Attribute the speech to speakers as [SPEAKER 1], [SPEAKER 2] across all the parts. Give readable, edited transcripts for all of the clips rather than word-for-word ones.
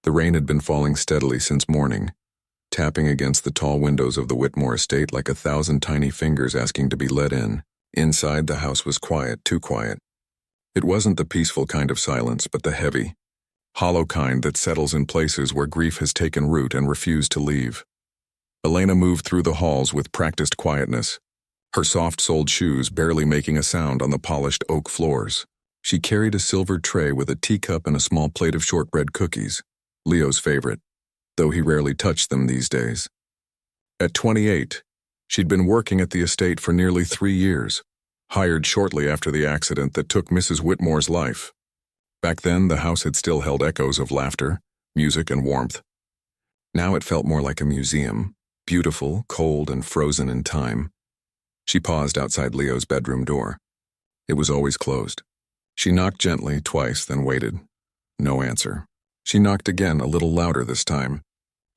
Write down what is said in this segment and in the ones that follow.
[SPEAKER 1] The rain had been falling steadily since morning, tapping against the tall windows of the Whitmore estate like 1,000 tiny fingers asking to be let in. Inside, the house was quiet, too quiet. It wasn't the peaceful kind of silence, but the heavy, hollow kind that settles in places where grief has taken root and refused to leave. Elena moved through the halls with practiced quietness, her soft-soled shoes barely making a sound on the polished oak floors. She carried a silver tray with a teacup and a small plate of shortbread cookies, Leo's favorite, though he rarely touched them these days. At 28, she'd been working at the estate for nearly 3 years, hired shortly after the accident that took Mrs. Whitmore's life. Back then, the house had still held echoes of laughter, music, and warmth. Now it felt more like a museum, beautiful, cold, and frozen in time. She paused outside Leo's bedroom door. It was always closed. She knocked gently twice, then waited. No answer. She knocked again, a little louder this time.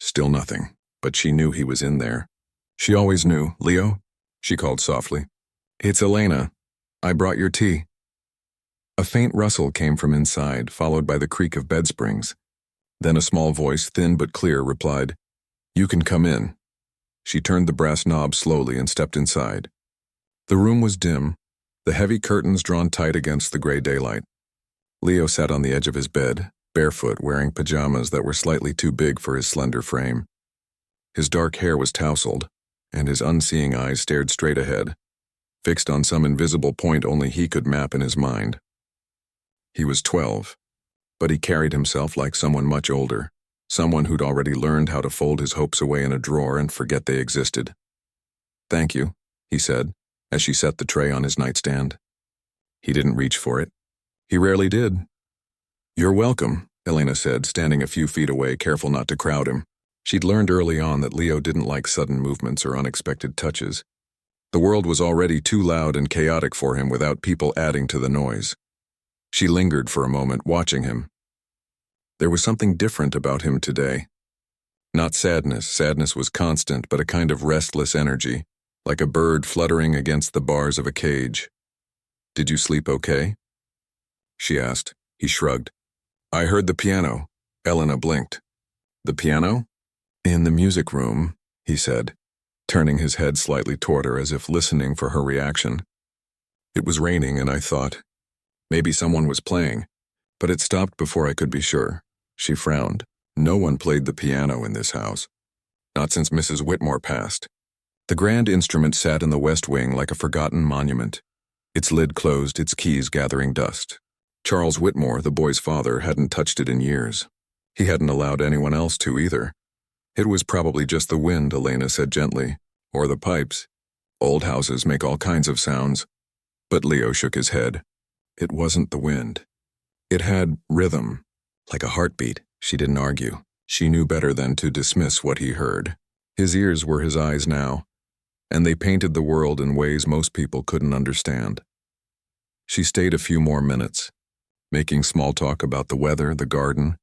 [SPEAKER 1] Still nothing, but she knew he was in there. She always knew. "Leo?" she called softly. "It's Elena. I brought your tea." A faint rustle came from inside, followed by the creak of bed springs. Then a small voice, thin but clear, replied, "You can come in." She turned the brass knob slowly and stepped inside. The room was dim, the heavy curtains drawn tight against the gray daylight. Leo sat on the edge of his bed, barefoot, wearing pajamas that were slightly too big for his slender frame. His dark hair was tousled, and his unseeing eyes stared straight ahead, fixed on some invisible point only he could map in his mind. He was 12, but he carried himself like someone much older, someone who'd already learned how to fold his hopes away in a drawer and forget they existed. "Thank you," he said, as she set the tray on his nightstand. He didn't reach for it. He rarely did. "You're welcome," Elena said, standing a few feet away, careful not to crowd him. She'd learned early on that Leo didn't like sudden movements or unexpected touches. The world was already too loud and chaotic for him without people adding to the noise. She lingered for a moment, watching him. There was something different about him today. Not sadness. Sadness was constant, but a kind of restless energy, like a bird fluttering against the bars of a cage. "Did you sleep okay?" she asked. He shrugged. "I heard the piano." Elena blinked. "The piano?" "In the music room," he said, turning his head slightly toward her as if listening for her reaction. "It was raining and I thought maybe someone was playing, but it stopped before I could be sure." She frowned. No one played the piano in this house. Not since Mrs. Whitmore passed. The grand instrument sat in the west wing like a forgotten monument, its lid closed, its keys gathering dust. Charles Whitmore, the boy's father, hadn't touched it in years. He hadn't allowed anyone else to either. It was probably just the wind, Elena said gently, or the pipes. Old houses make all kinds of sounds. But Leo shook his head. It wasn't the wind. It had rhythm, like a heartbeat. She didn't argue. She knew better than to dismiss what he heard. His ears were his eyes now, and they painted the world in ways most people couldn't understand. She stayed a few more minutes, making small talk about the weather, the garden,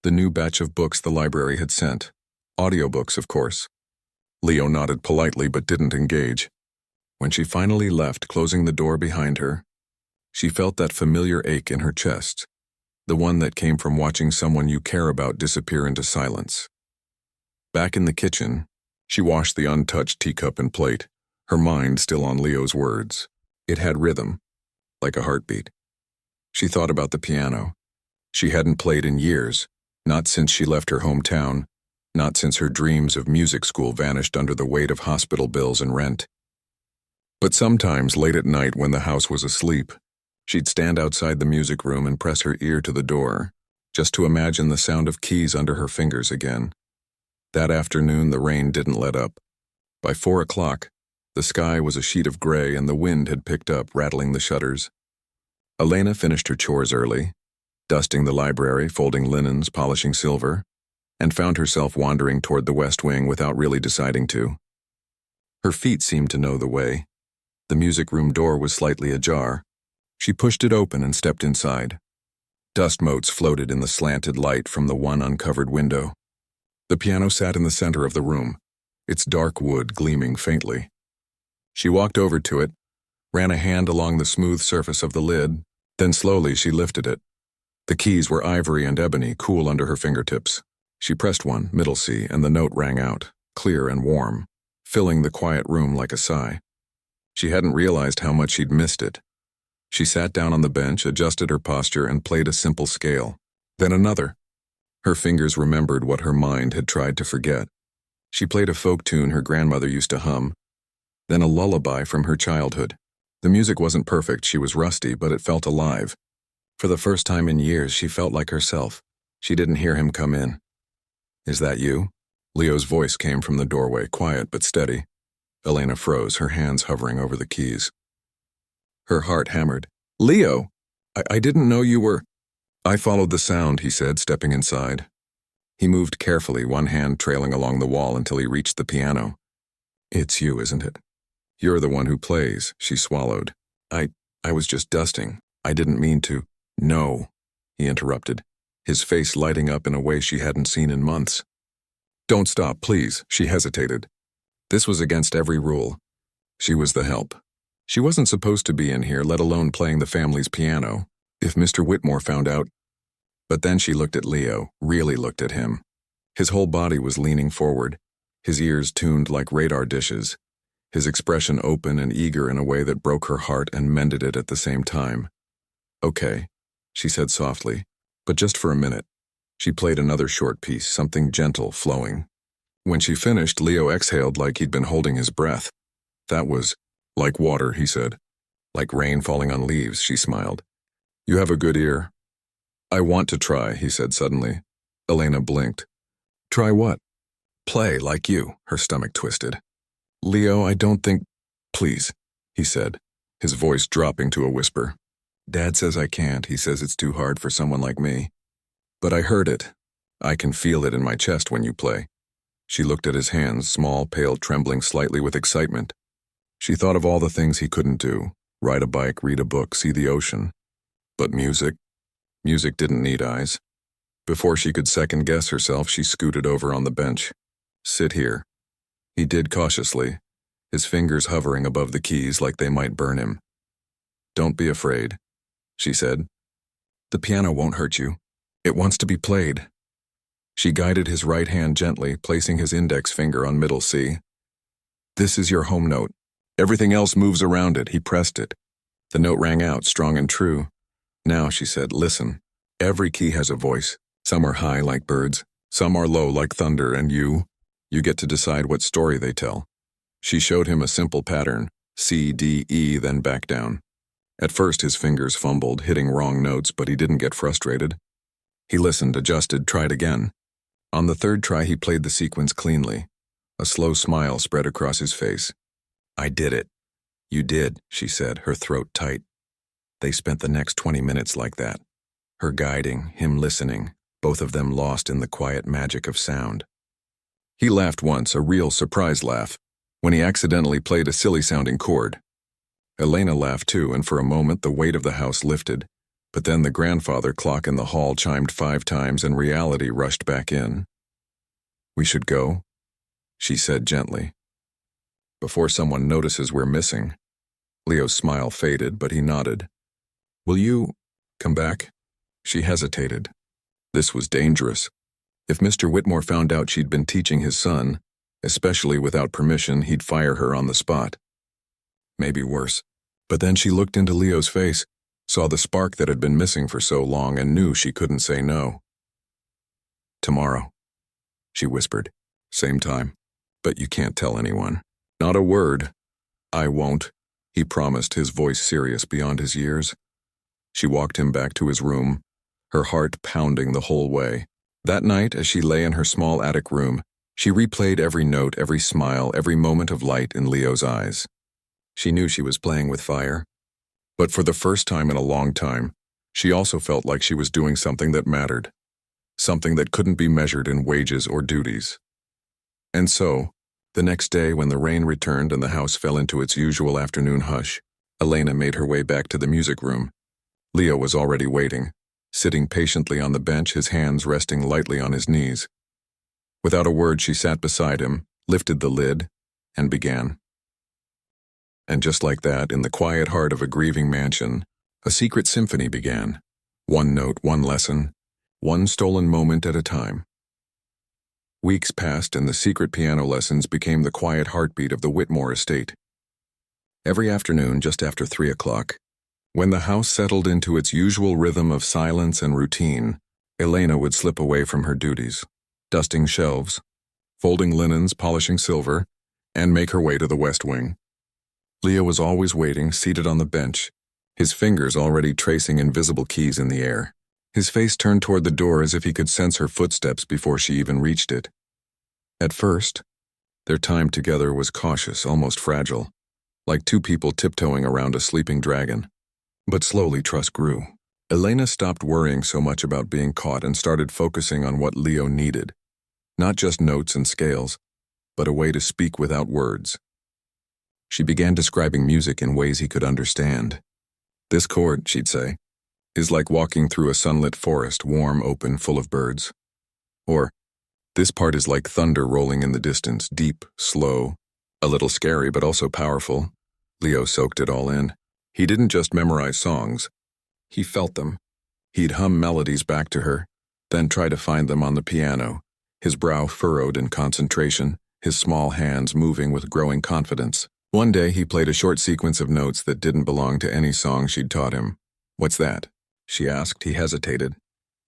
[SPEAKER 1] the new batch of books the library had sent. Audiobooks, of course. Leo nodded politely but didn't engage. When she finally left, closing the door behind her, she felt that familiar ache in her chest, the one that came from watching someone you care about disappear into silence. Back in the kitchen, she washed the untouched teacup and plate, her mind still on Leo's words. It had rhythm, like a heartbeat. She thought about the piano. She hadn't played in years, not since she left her hometown, not since her dreams of music school vanished under the weight of hospital bills and rent. But sometimes, late at night when the house was asleep, she'd stand outside the music room and press her ear to the door, just to imagine the sound of keys under her fingers again. That afternoon, the rain didn't let up. By 4 o'clock, the sky was a sheet of gray and the wind had picked up, rattling the shutters. Elena finished her chores early, dusting the library, folding linens, polishing silver, and found herself wandering toward the west wing without really deciding to. Her feet seemed to know the way. The music room door was slightly ajar. She pushed it open and stepped inside. Dust motes floated in the slanted light from the one uncovered window. The piano sat in the center of the room, its dark wood gleaming faintly. She walked over to it, ran a hand along the smooth surface of the lid, then slowly she lifted it. The keys were ivory and ebony, cool under her fingertips. She pressed one, middle C, and the note rang out, clear and warm, filling the quiet room like a sigh. She hadn't realized how much she'd missed it. She sat down on the bench, adjusted her posture, and played a simple scale. Then another. Her fingers remembered what her mind had tried to forget. She played a folk tune her grandmother used to hum, then a lullaby from her childhood. The music wasn't perfect, she was rusty, but it felt alive. For the first time in years, she felt like herself. She didn't hear him come in. "Is that you?" Leo's voice came from the doorway, quiet but steady. Elena froze, her hands hovering over the keys. Her heart hammered. "Leo! I didn't know you were—" "I followed the sound," he said, stepping inside. He moved carefully, one hand trailing along the wall until he reached the piano. "It's you, isn't it?" "You're the one who plays," she swallowed. I was just dusting. I didn't mean to." "No," he interrupted, his face lighting up in a way she hadn't seen in months. "Don't stop, please," she hesitated. This was against every rule. She was the help. She wasn't supposed to be in here, let alone playing the family's piano. If Mr. Whitmore found out. But then she looked at Leo, really looked at him. His whole body was leaning forward, his ears tuned like radar dishes, his expression open and eager in a way that broke her heart and mended it at the same time. "Okay," she said softly, "but just for a minute." She played another short piece, something gentle, flowing. When she finished, Leo exhaled like he'd been holding his breath. "That was like water," he said. "Like rain falling on leaves," she smiled. "You have a good ear." "I want to try," he said suddenly. Elena blinked. "Try what?" "Play like you," her stomach twisted. "Leo, I don't think—" "Please," he said, his voice dropping to a whisper. "Dad says I can't. He says it's too hard for someone like me. But I heard it. I can feel it in my chest when you play." She looked at his hands, small, pale, trembling slightly with excitement. She thought of all the things he couldn't do. Ride a bike, read a book, see the ocean. But music? Music didn't need eyes. Before she could second-guess herself, she scooted over on the bench. "Sit here." He did cautiously, his fingers hovering above the keys like they might burn him. "Don't be afraid," she said. "The piano won't hurt you. It wants to be played." She guided his right hand gently, placing his index finger on middle C. "This is your home note. Everything else moves around it." He pressed it. The note rang out, strong and true. "Now," she said, "listen. Every key has a voice. Some are high like birds, some are low like thunder, and you get to decide what story they tell." She showed him a simple pattern, C, D, E, then back down. At first his fingers fumbled, hitting wrong notes, but he didn't get frustrated. He listened, adjusted, tried again. On the third try he played the sequence cleanly. A slow smile spread across his face. "I did it." "You did," she said, her throat tight. They spent the next 20 minutes like that. Her guiding, him listening, both of them lost in the quiet magic of sound. He laughed once, a real surprise laugh, when he accidentally played a silly-sounding chord. Elena laughed too, and for a moment the weight of the house lifted. But then the grandfather clock in the hall chimed 5 times and reality rushed back in. "We should go," she said gently. "Before someone notices we're missing." Leo's smile faded, but he nodded. "Will you come back?" She hesitated. This was dangerous. If Mr. Whitmore found out she'd been teaching his son, especially without permission, he'd fire her on the spot. Maybe worse. But then she looked into Leo's face, saw the spark that had been missing for so long, and knew she couldn't say no. "Tomorrow," she whispered. "Same time. But you can't tell anyone." "Not a word." "I won't," he promised, his voice serious beyond his years. She walked him back to his room, her heart pounding the whole way. That night, as she lay in her small attic room, she replayed every note, every smile, every moment of light in Leo's eyes. She knew she was playing with fire. But for the first time in a long time, she also felt like she was doing something that mattered, something that couldn't be measured in wages or duties. And so, the next day when the rain returned and the house fell into its usual afternoon hush, Elena made her way back to the music room. Leo was already waiting, sitting patiently on the bench, his hands resting lightly on his knees. Without a word, she sat beside him, lifted the lid, and began. And just like that, in the quiet heart of a grieving mansion, a secret symphony began. One note, one lesson, one stolen moment at a time. Weeks passed and the secret piano lessons became the quiet heartbeat of the Whitmore estate. Every afternoon, just after 3 o'clock, when the house settled into its usual rhythm of silence and routine, Elena would slip away from her duties, dusting shelves, folding linens, polishing silver, and make her way to the West Wing. Leo was always waiting, seated on the bench, his fingers already tracing invisible keys in the air. His face turned toward the door as if he could sense her footsteps before she even reached it. At first, their time together was cautious, almost fragile, like two people tiptoeing around a sleeping dragon. But slowly trust grew. Elena stopped worrying so much about being caught and started focusing on what Leo needed. Not just notes and scales, but a way to speak without words. She began describing music in ways he could understand. This chord, she'd say, is like walking through a sunlit forest, warm, open, full of birds. Or, this part is like thunder rolling in the distance, deep, slow, a little scary but also powerful. Leo soaked it all in. He didn't just memorize songs. He felt them. He'd hum melodies back to her, then try to find them on the piano, his brow furrowed in concentration, his small hands moving with growing confidence. One day he played a short sequence of notes that didn't belong to any song she'd taught him. "What's that?" she asked. He hesitated.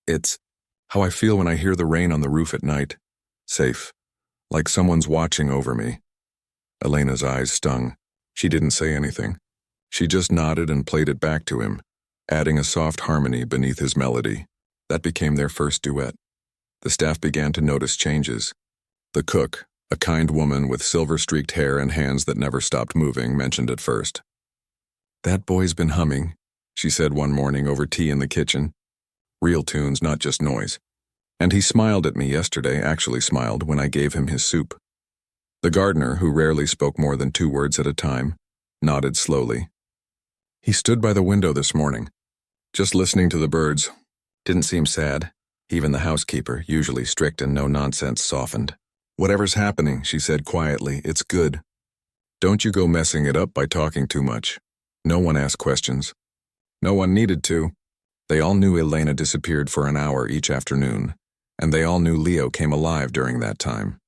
[SPEAKER 1] "It's how I feel when I hear the rain on the roof at night. Safe. Like someone's watching over me." Elena's eyes stung. She didn't say anything. She just nodded and played it back to him, adding a soft harmony beneath his melody. That became their first duet. The staff began to notice changes. The cook, a kind woman with silver-streaked hair and hands that never stopped moving, mentioned it first. "That boy's been humming," she said one morning over tea in the kitchen. "Real tunes, not just noise. And he smiled at me yesterday, actually smiled, when I gave him his soup." The gardener, who rarely spoke more than 2 words at a time, nodded slowly. "He stood by the window this morning, just listening to the birds. Didn't seem sad. Even the housekeeper, usually strict and no-nonsense, softened. 'Whatever's happening,' she said quietly, 'it's good. Don't you go messing it up by talking too much.' No one asked questions. No one needed to. They all knew Elena disappeared for an hour each afternoon, and they all knew Leo came alive during that time.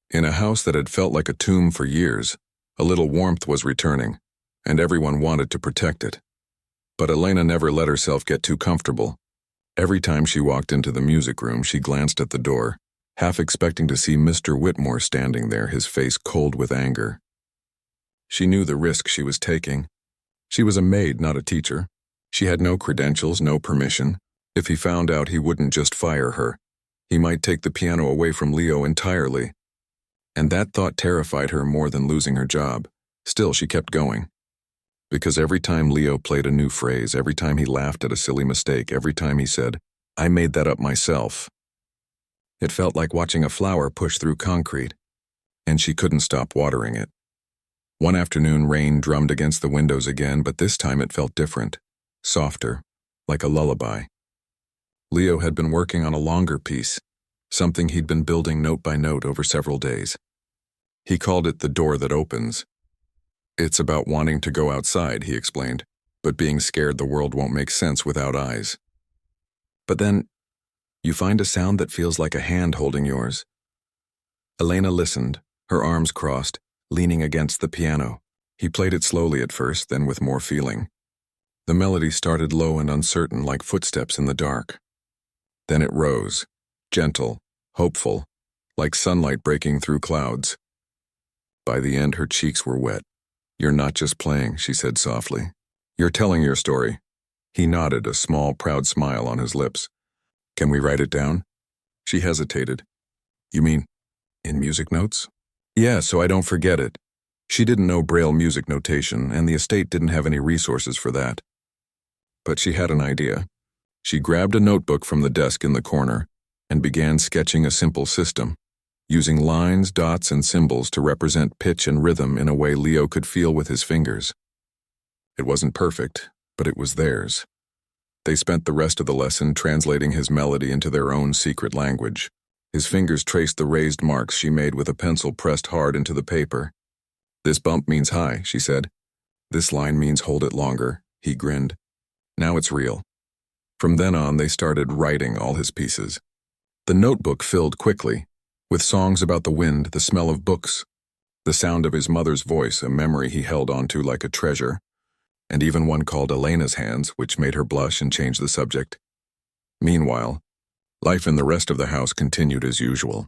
[SPEAKER 1] In a house that had felt like a tomb for years, a little warmth was returning, and everyone wanted to protect it. But Elena never let herself get too comfortable. Every time she walked into the music room, she glanced at the door, half expecting to see Mr. Whitmore standing there, his face cold with anger. She knew the risk she was taking. She was a maid, not a teacher. She had no credentials, no permission. If he found out, he wouldn't just fire her. He might take the piano away from Leo entirely. And that thought terrified her more than losing her job. Still, she kept going. Because every time Leo played a new phrase, every time he laughed at a silly mistake, every time he said, "I made that up myself," it felt like watching a flower push through concrete, and she couldn't stop watering it. One afternoon, rain drummed against the windows again, but this time it felt different, softer, like a lullaby. Leo had been working on a longer piece, something he'd been building note by note over several days. He called it The Door That Opens. "It's about wanting to go outside," he explained, "but being scared the world won't make sense without eyes. But then, you find a sound that feels like a hand holding yours." Elena listened, her arms crossed, leaning against the piano. He played it slowly at first, then with more feeling. The melody started low and uncertain, like footsteps in the dark. Then it rose, gentle, hopeful, like sunlight breaking through clouds. By the end, her cheeks were wet. "You're not just playing," she said softly. "You're telling your story." He nodded, a small, proud smile on his lips. "Can we write it down?" She hesitated. "You mean, in music notes?" "Yeah, so I don't forget it." She didn't know Braille music notation, and the estate didn't have any resources for that. But she had an idea. She grabbed a notebook from the desk in the corner and began sketching a simple system, using lines, dots, and symbols to represent pitch and rhythm in a way Leo could feel with his fingers. It wasn't perfect, but it was theirs. They spent the rest of the lesson translating his melody into their own secret language. His fingers traced the raised marks she made with a pencil pressed hard into the paper. "This bump means high," she said. "This line means hold it longer," he grinned. "Now it's real." From then on, they started writing all his pieces. The notebook filled quickly, with songs about the wind, the smell of books, the sound of his mother's voice, a memory he held onto like a treasure, and even one called Elena's Hands, which made her blush and change the subject. Meanwhile, life in the rest of the house continued as usual.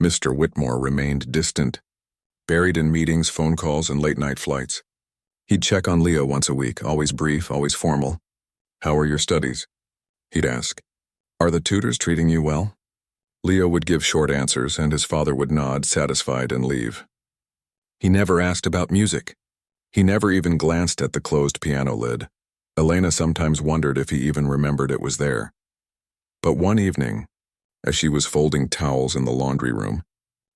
[SPEAKER 1] Mr. Whitmore remained distant, buried in meetings, phone calls, and late-night flights. He'd check on Leo once a week, always brief, always formal. "How are your studies?" he'd ask. "Are the tutors treating you well?" Leo would give short answers, and his father would nod, satisfied, and leave. He never asked about music. He never even glanced at the closed piano lid. Elena sometimes wondered if he even remembered it was there. But one evening, as she was folding towels in the laundry room,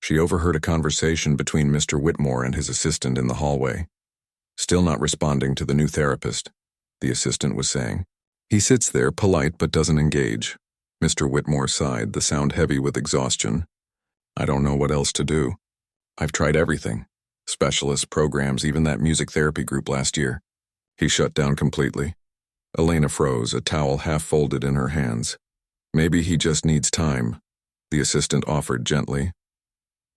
[SPEAKER 1] she overheard a conversation between Mr. Whitmore and his assistant in the hallway. Still not responding to the new therapist, the assistant was saying. "He sits there, polite but doesn't engage." Mr. Whitmore sighed, the sound heavy with exhaustion. "I don't know what else to do. I've tried everything. Specialists, programs, even that music therapy group last year." He shut down completely. Elena froze, a towel half folded in her hands. "Maybe he just needs time," the assistant offered gently.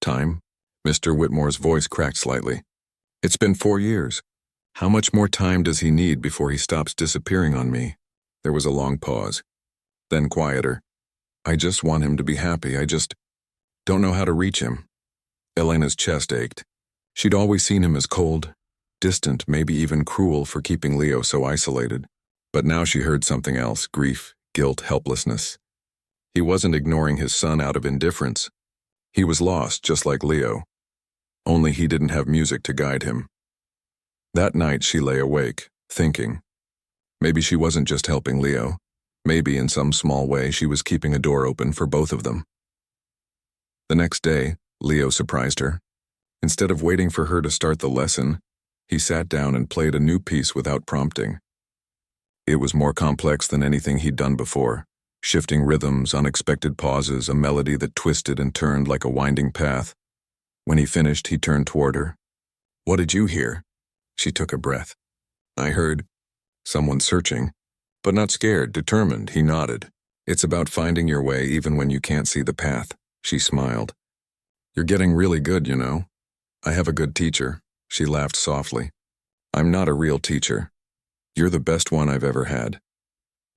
[SPEAKER 1] "Time?" Mr. Whitmore's voice cracked slightly. "It's been 4 years. How much more time does he need before he stops disappearing on me?" There was a long pause. Then quieter. "I just want him to be happy. I just don't know how to reach him." Elena's chest ached. She'd always seen him as cold, distant, maybe even cruel for keeping Leo so isolated. But now she heard something else: grief, guilt, helplessness. He wasn't ignoring his son out of indifference. He was lost, just like Leo. Only he didn't have music to guide him. That night she lay awake, thinking. Maybe she wasn't just helping Leo. Maybe in some small way she was keeping a door open for both of them. The next day, Leo surprised her. Instead of waiting for her to start the lesson, he sat down and played a new piece without prompting. It was more complex than anything he'd done before. Shifting rhythms, unexpected pauses, a melody that twisted and turned like a winding path. When he finished, he turned toward her. "What did you hear?" She took a breath. "I heard someone searching, but not scared, determined," he nodded. "It's about finding your way even when you can't see the path." She smiled. "You're getting really good, you know. I have a good teacher." She laughed softly. "I'm not a real teacher. You're the best one I've ever had."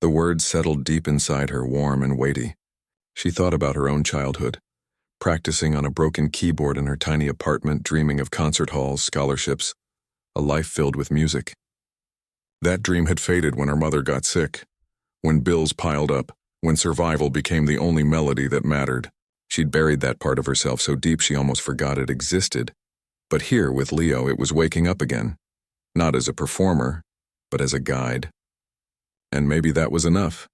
[SPEAKER 1] The words settled deep inside her, warm and weighty. She thought about her own childhood, practicing on a broken keyboard in her tiny apartment, dreaming of concert halls, scholarships, a life filled with music. That dream had faded when her mother got sick, when bills piled up, when survival became the only melody that mattered. She'd buried that part of herself so deep she almost forgot it existed. But here, with Leo, it was waking up again, not as a performer, but as a guide. And maybe that was enough.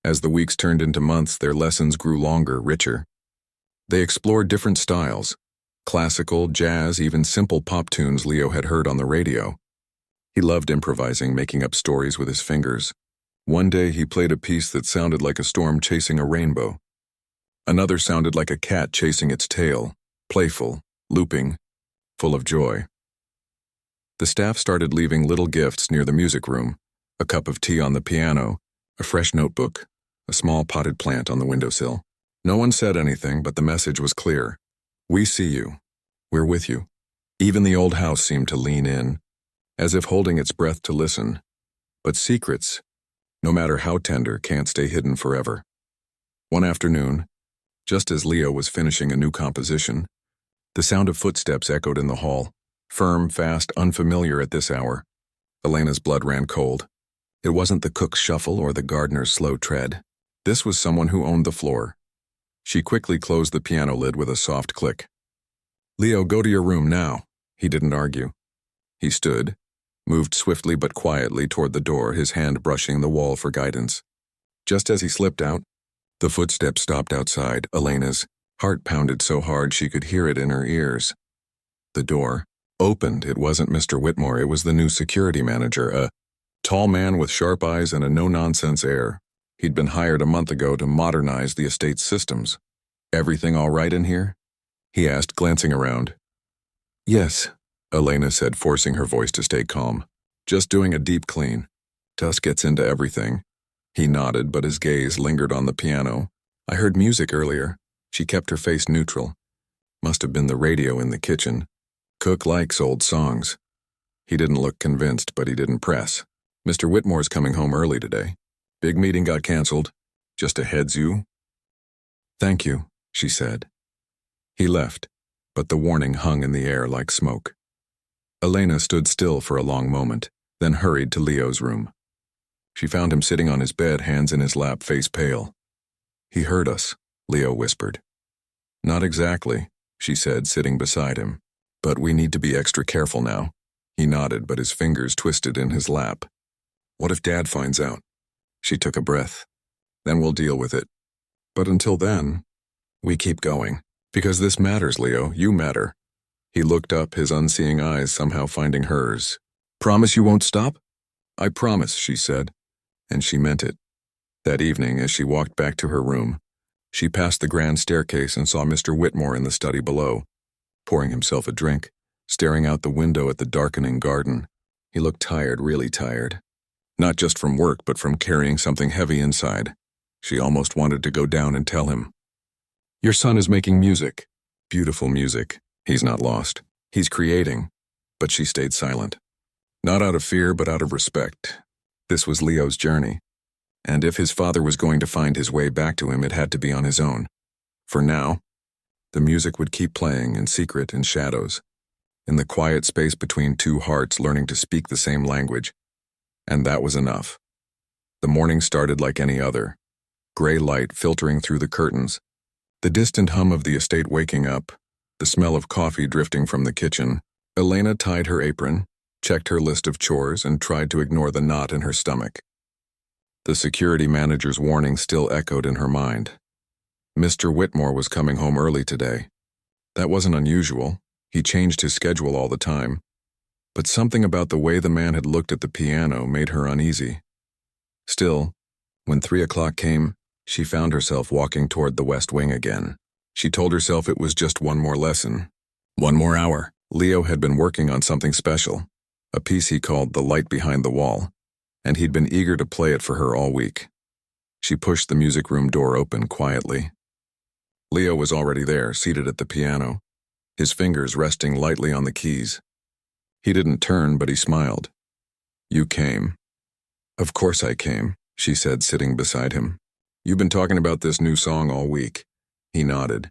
[SPEAKER 1] As the weeks turned into months, their lessons grew longer, richer. They explored different styles: classical, jazz, even simple pop tunes Leo had heard on the radio. He loved improvising, making up stories with his fingers. One day he played a piece that sounded like a storm chasing a rainbow. Another sounded like a cat chasing its tail, playful, looping, full of joy. The staff started leaving little gifts near the music room: a cup of tea on the piano, a fresh notebook, a small potted plant on the windowsill. No one said anything, but the message was clear. "We see you. We're with you." Even the old house seemed to lean in, as if holding its breath to listen. But secrets, no matter how tender, can't stay hidden forever. One afternoon, just as Leo was finishing a new composition, the sound of footsteps echoed in the hall, firm, fast, unfamiliar at this hour. Elena's blood ran cold. It wasn't the cook's shuffle or the gardener's slow tread. This was someone who owned the floor. She quickly closed the piano lid with a soft click. "Leo, go to your room now." He didn't argue. He stood, moved swiftly but quietly toward the door, his hand brushing the wall for guidance. Just as he slipped out, the footsteps stopped outside. Elena's heart pounded so hard she could hear it in her ears. The door opened. It wasn't Mr. Whitmore, it was the new security manager, a tall man with sharp eyes and a no-nonsense air. He'd been hired a month ago to modernize the estate's systems. "Everything all right in here?" he asked, glancing around. "Yes," Elena said, forcing her voice to stay calm. "Just doing a deep clean. Dust gets into everything." He nodded, but his gaze lingered on the piano. I heard music earlier. She kept her face neutral. Must have been the radio in the kitchen. Cook likes old songs. He didn't look convinced, but he didn't press. Mr. Whitmore's coming home early today. Big meeting got canceled. Just a heads you. Thank you, she said. He left, but the warning hung in the air like smoke. Elena stood still for a long moment, then hurried to Leo's room. She found him sitting on his bed, hands in his lap, face pale. He heard us, Leo whispered. Not exactly, she said, sitting beside him. But we need to be extra careful now. He nodded, but his fingers twisted in his lap. What if Dad finds out? She took a breath. Then we'll deal with it. But until then, we keep going. Because this matters, Leo. You matter. He looked up, his unseeing eyes somehow finding hers. Promise you won't stop? I promise, she said. And she meant it. That evening, as she walked back to her room, she passed the grand staircase and saw Mr. Whitmore in the study below, pouring himself a drink, staring out the window at the darkening garden. He looked tired, really tired. Not just from work, but from carrying something heavy inside. She almost wanted to go down and tell him. Your son is making music. Beautiful music. He's not lost. He's creating. But she stayed silent. Not out of fear, but out of respect. This was Leo's journey. And if his father was going to find his way back to him, it had to be on his own. For now, the music would keep playing in secret, in shadows, in the quiet space between two hearts learning to speak the same language. And that was enough. The morning started like any other. Gray light filtering through the curtains, the distant hum of the estate waking up, the smell of coffee drifting from the kitchen. Elena tied her apron, checked her list of chores, and tried to ignore the knot in her stomach. The security manager's warning still echoed in her mind. Mr. Whitmore was coming home early today. That wasn't unusual. He changed his schedule all the time. But something about the way the man had looked at the piano made her uneasy. Still, when 3 o'clock came, she found herself walking toward the West Wing again. She told herself it was just one more lesson. One more hour. Leo had been working on something special, a piece he called The Light Behind the Wall, and he'd been eager to play it for her all week. She pushed the music room door open quietly. Leo was already there, seated at the piano, his fingers resting lightly on the keys. He didn't turn, but he smiled. You came. Of course I came, she said, sitting beside him. You've been talking about this new song all week. He nodded.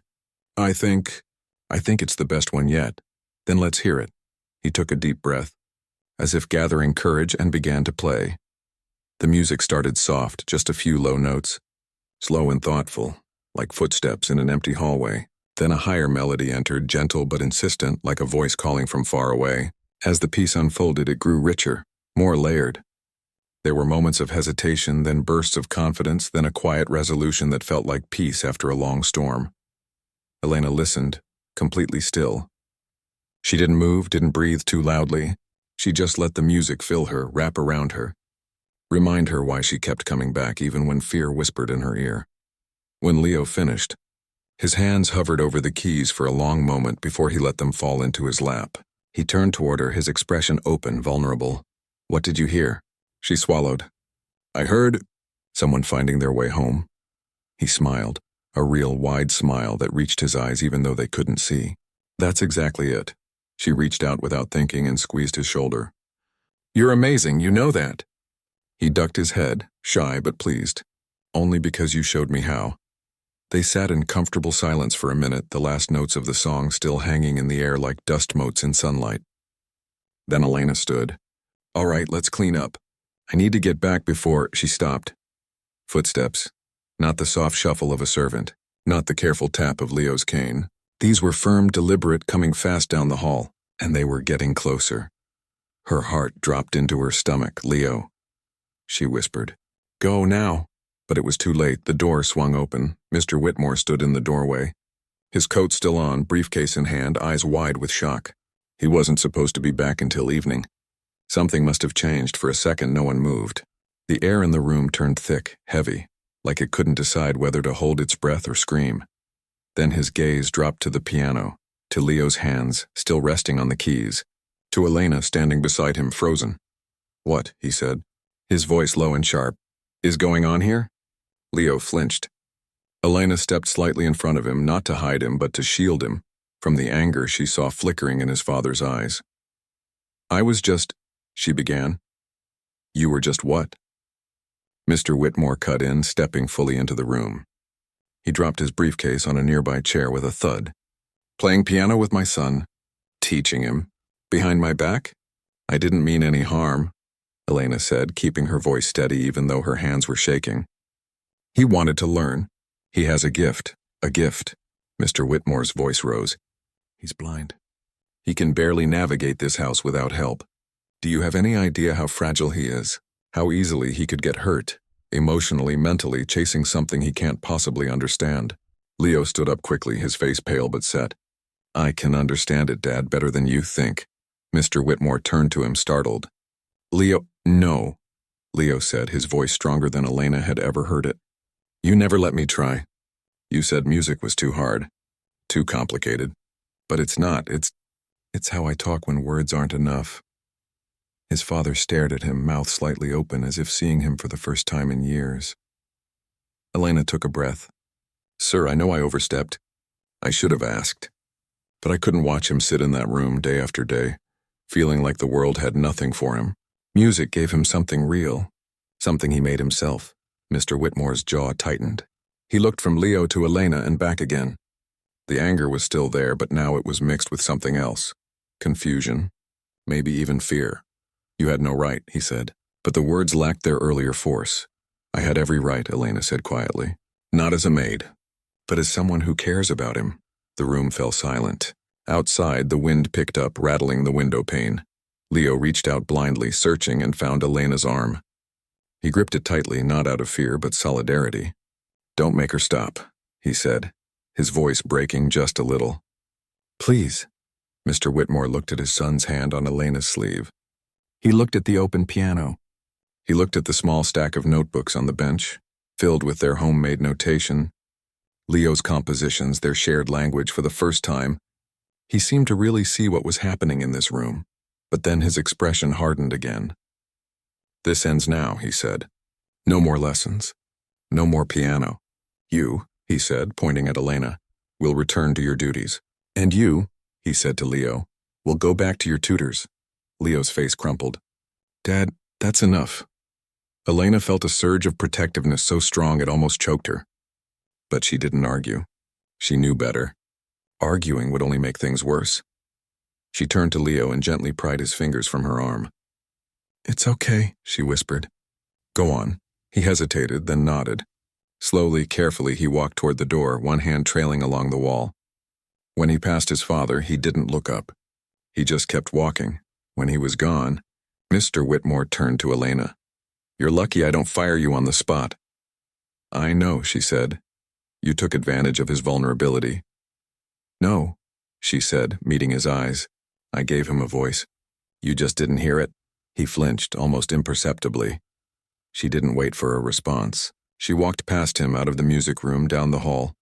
[SPEAKER 1] I think it's the best one yet. Then let's hear it. He took a deep breath, as if gathering courage, and began to play. The music started soft, just a few low notes, slow and thoughtful, like footsteps in an empty hallway. Then a higher melody entered, gentle but insistent, like a voice calling from far away. As the piece unfolded, it grew richer, more layered. There were moments of hesitation, then bursts of confidence, then a quiet resolution that felt like peace after a long storm. Elena listened, completely still. She didn't move, didn't breathe too loudly. She just let the music fill her, wrap around her, remind her why she kept coming back even when fear whispered in her ear. When Leo finished, his hands hovered over the keys for a long moment before he let them fall into his lap. He turned toward her, his expression open, vulnerable. What did you hear? She swallowed. I heard someone finding their way home. He smiled, a real wide smile that reached his eyes even though they couldn't see. That's exactly it. She reached out without thinking and squeezed his shoulder. You're amazing, you know that. He ducked his head, shy but pleased. Only because you showed me how. They sat in comfortable silence for a minute, the last notes of the song still hanging in the air like dust motes in sunlight. Then Elena stood. All right, let's clean up. I need to get back before she stopped. Footsteps. Not the soft shuffle of a servant. Not the careful tap of Leo's cane. These were firm, deliberate, coming fast down the hall, and they were getting closer. Her heart dropped into her stomach. Leo, she whispered. Go now. But it was too late. The door swung open. Mr. Whitmore stood in the doorway, his coat still on, briefcase in hand, eyes wide with shock. He wasn't supposed to be back until evening. Something must have changed. For a second, no one moved. The air in the room turned thick, heavy, like it couldn't decide whether to hold its breath or scream. Then his gaze dropped to the piano, to Leo's hands, still resting on the keys, to Elena standing beside him, frozen. What? He said, his voice low and sharp. Is going on here? Leo flinched. Elena stepped slightly in front of him, not to hide him, but to shield him from the anger she saw flickering in his father's eyes. I was just, she began. You were just what? Mr. Whitmore cut in, stepping fully into the room. He dropped his briefcase on a nearby chair with a thud. Playing piano with my son. Teaching him. Behind my back? I didn't mean any harm, Elena said, keeping her voice steady even though her hands were shaking. He wanted to learn. He has a gift. A gift. Mr. Whitmore's voice rose. He's blind. He can barely navigate this house without help. Do you have any idea how fragile he is? How easily he could get hurt, emotionally, mentally, chasing something he can't possibly understand? Leo stood up quickly, his face pale but set. I can understand it, Dad, better than you think. Mr. Whitmore turned to him, startled. Leo, no, Leo said, his voice stronger than Elena had ever heard it. You never let me try. You said music was too hard, too complicated. But it's not, it's how I talk when words aren't enough. His father stared at him, mouth slightly open, as if seeing him for the first time in years. Elena took a breath. Sir, I know I overstepped. I should have asked. But I couldn't watch him sit in that room day after day, feeling like the world had nothing for him. Music gave him something real, something he made himself. Mr. Whitmore's jaw tightened. He looked from Leo to Elena and back again. The anger was still there, but now it was mixed with something else. Confusion, maybe even fear. You had no right, he said, but the words lacked their earlier force. I had every right, Elena said quietly. Not as a maid, but as someone who cares about him. The room fell silent. Outside, the wind picked up, rattling the window pane. Leo reached out blindly, searching, and found Elena's arm. He gripped it tightly, not out of fear, but solidarity. Don't make her stop, he said, his voice breaking just a little. Please. Mr. Whitmore looked at his son's hand on Elena's sleeve. He looked at the open piano. He looked at the small stack of notebooks on the bench, filled with their homemade notation, Leo's compositions, their shared language for the first time. He seemed to really see what was happening in this room, but then his expression hardened again. This ends now, he said. No more lessons. No more piano. You, he said, pointing at Elena, will return to your duties. And you, he said to Leo, will go back to your tutors. Leo's face crumpled. Dad, that's enough. Elena felt a surge of protectiveness so strong it almost choked her. But she didn't argue. She knew better. Arguing would only make things worse. She turned to Leo and gently pried his fingers from her arm. It's okay, she whispered. Go on. He hesitated, then nodded. Slowly, carefully, he walked toward the door, one hand trailing along the wall. When he passed his father, he didn't look up. He just kept walking. When he was gone, Mr. Whitmore turned to Elena. You're lucky I don't fire you on the spot. I know, she said. You took advantage of his vulnerability. No, she said, meeting his eyes. I gave him a voice. You just didn't hear it? He flinched, almost imperceptibly. She didn't wait for a response. She walked past him out of the music room down the hall,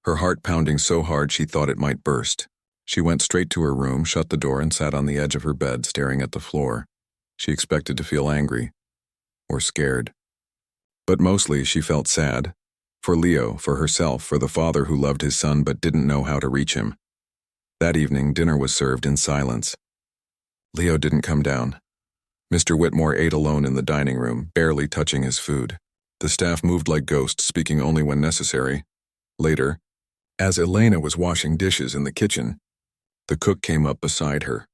[SPEAKER 1] her heart pounding so hard she thought it might burst. She went straight to her room, shut the door, and sat on the edge of her bed, staring at the floor. She expected to feel angry, or scared. But mostly she felt sad. For Leo, for herself, for the father who loved his son but didn't know how to reach him. That evening, dinner was served in silence. Leo didn't come down. Mr. Whitmore ate alone in the dining room, barely touching his food. The staff moved like ghosts, speaking only when necessary. Later, as Elena was washing dishes in the kitchen, the cook came up beside her.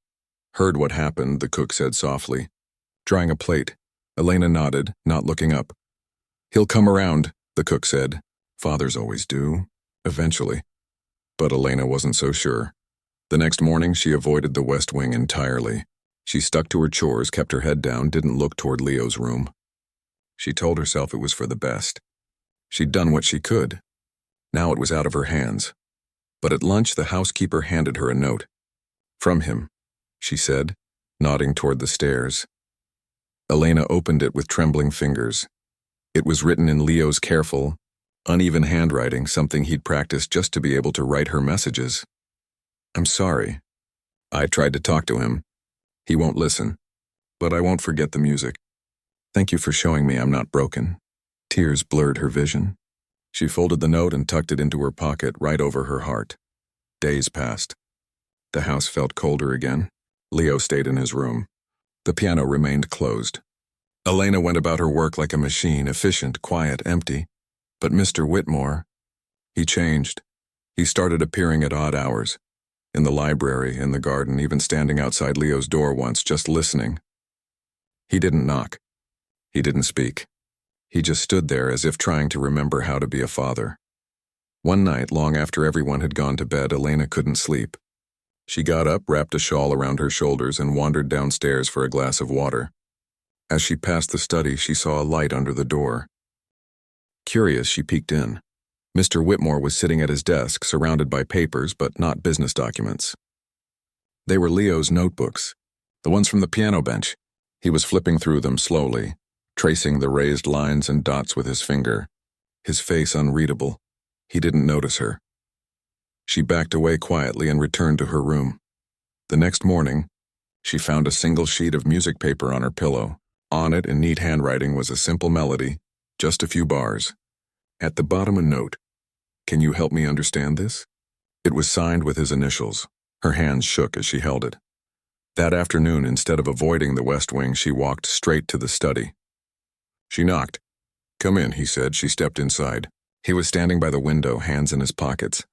[SPEAKER 1] Heard what happened, the cook said softly. Drying a plate, Elena nodded, not looking up. He'll come around, the cook said. Fathers always do, eventually. But Elena wasn't so sure. The next morning, she avoided the West Wing entirely. She stuck to her chores, kept her head down, didn't look toward Leo's room. She told herself it was for the best. She'd done what she could. Now it was out of her hands. But at lunch, the housekeeper handed her a note. From him, she said, nodding toward the stairs. Elena opened it with trembling fingers. It was written in Leo's careful, uneven handwriting, something he'd practiced just to be able to write her messages. I'm sorry. I tried to talk to him. He won't listen. But I won't forget the music. Thank you for showing me I'm not broken. Tears blurred her vision. She folded the note and tucked it into her pocket right over her heart. Days passed. The house felt colder again. Leo stayed in his room. The piano remained closed. Elena went about her work like a machine, efficient, quiet, empty. But Mr. Whitmore, he changed. He started appearing at odd hours. In the library, in the garden, even standing outside Leo's door once, just listening. He didn't knock. He didn't speak. He just stood there as if trying to remember how to be a father. One night, long after everyone had gone to bed, Elena couldn't sleep. She got up, wrapped a shawl around her shoulders, and wandered downstairs for a glass of water. As she passed the study, she saw a light under the door. Curious, she peeked in. Mr. Whitmore was sitting at his desk, surrounded by papers, but not business documents. They were Leo's notebooks, the ones from the piano bench. He was flipping through them slowly, tracing the raised lines and dots with his finger, his face unreadable. He didn't notice her. She backed away quietly and returned to her room. The next morning, she found a single sheet of music paper on her pillow. On it, in neat handwriting, was a simple melody, just a few bars. At the bottom, a note. "Can you help me understand this?" It was signed with his initials. Her hands shook as she held it. That afternoon, instead of avoiding the West Wing, she walked straight to the study. She knocked. "Come in," he said. She stepped inside. He was standing by the window, hands in his pockets.